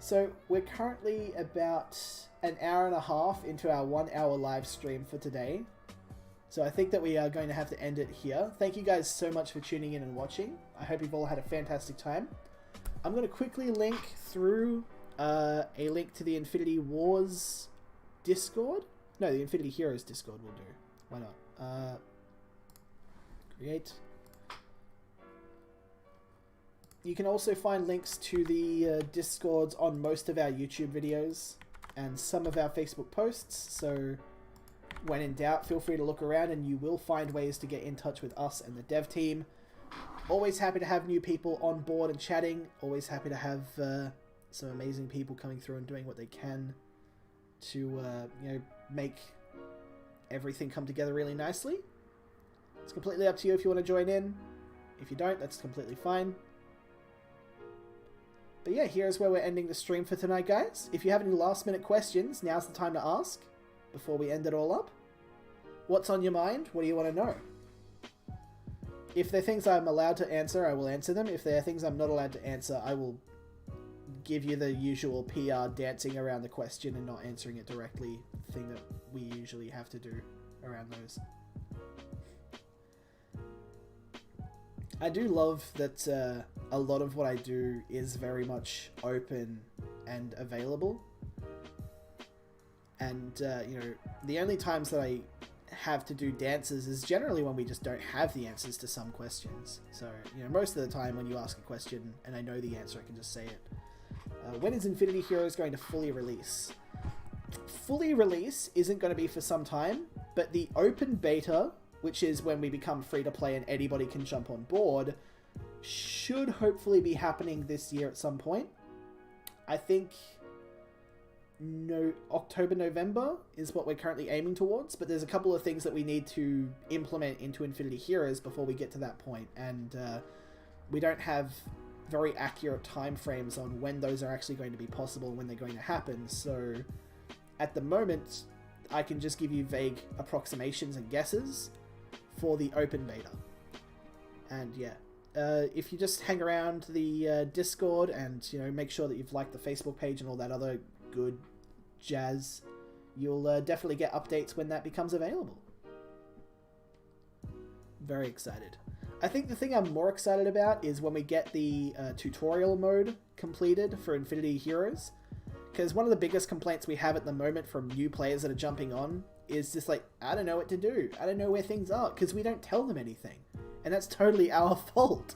so we're currently about an hour and a half into our 1 hour live stream for today. So I think that we are going to have to end it here. Thank you guys so much for tuning in and watching. I hope you've all had a fantastic time. I'm going to quickly link through a link to the Infinity Wars Discord. No, the Infinity Heroes Discord will do. Why not? Create. You can also find links to the Discords on most of our YouTube videos and some of our Facebook posts, so when in doubt, feel free to look around and you will find ways to get in touch with us and the dev team. Always happy to have new people on board and chatting, always happy to have some amazing people coming through and doing what they can to you know, make everything come together really nicely. It's completely up to you if you want to join in. If you don't, that's completely fine. But yeah, here's where we're ending the stream for tonight, guys. If you have any last minute questions, now's the time to ask before we end it all up. What's on your mind? What do you want to know? If there are things I'm allowed to answer, I will answer them. If there are things I'm not allowed to answer, I will give you the usual PR dancing around the question and not answering it directly thing that we usually have to do around those. I do love that a lot of what I do is very much open and available. And, you know, the only times that I have to do dances is generally when we just don't have the answers to some questions. So, you know, most of the time when you ask a question and I know the answer, I can just say it. When is Infinity Heroes going to fully release? Fully release isn't going to be for some time, but the open beta, which is when we become free to play and anybody can jump on board, should hopefully be happening this year at some point. I think October, November is what we're currently aiming towards, but there's a couple of things that we need to implement into Infinity Heroes before we get to that point, and we don't have very accurate time frames on when those are actually going to be possible, when they're going to happen. So at the moment, I can just give you vague approximations and guesses for the open beta. And yeah, if you just hang around the Discord and, you know, make sure that you've liked the Facebook page and all that other good jazz, you'll definitely get updates when that becomes available. Very excited. I think the thing I'm more excited about is when we get the tutorial mode completed for Infinity Heroes, because one of the biggest complaints we have at the moment from new players that are jumping on is just like, I don't know what to do, I don't know where things are, because we don't tell them anything, and that's totally our fault.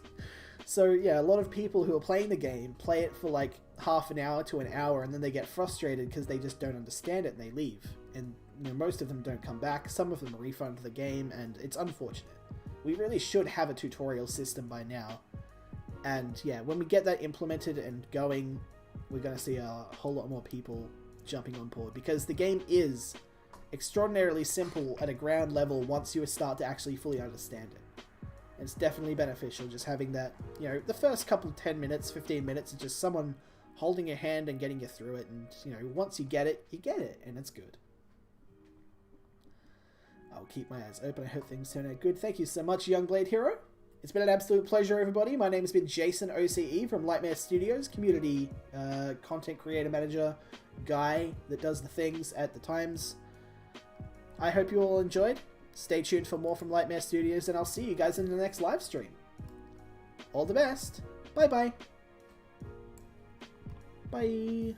So yeah, a lot of people who are playing the game play it for like half an hour to an hour, and then they get frustrated because they just don't understand it and they leave. And you know, most of them don't come back. Some of them refund the game, and it's unfortunate. We really should have a tutorial system by now. And yeah, when we get that implemented and going, we're going to see a whole lot more people jumping on board, because the game is extraordinarily simple at a ground level once you start to actually fully understand it. It's definitely beneficial just having that, you know, the first couple 10 minutes, 15 minutes is just someone holding your hand and getting you through it, and, you know, once you get it, and it's good. I'll keep my eyes open. I hope things turn out good. Thank you so much, Young Blade Hero. It's been an absolute pleasure, everybody. My name's been Jason OCE from Lightmare Studios, community content creator manager guy that does the things at the times. I hope you all enjoyed. Stay tuned for more from Lightmare Studios, and I'll see you guys in the next live stream. All the best. Bye-bye. Bye.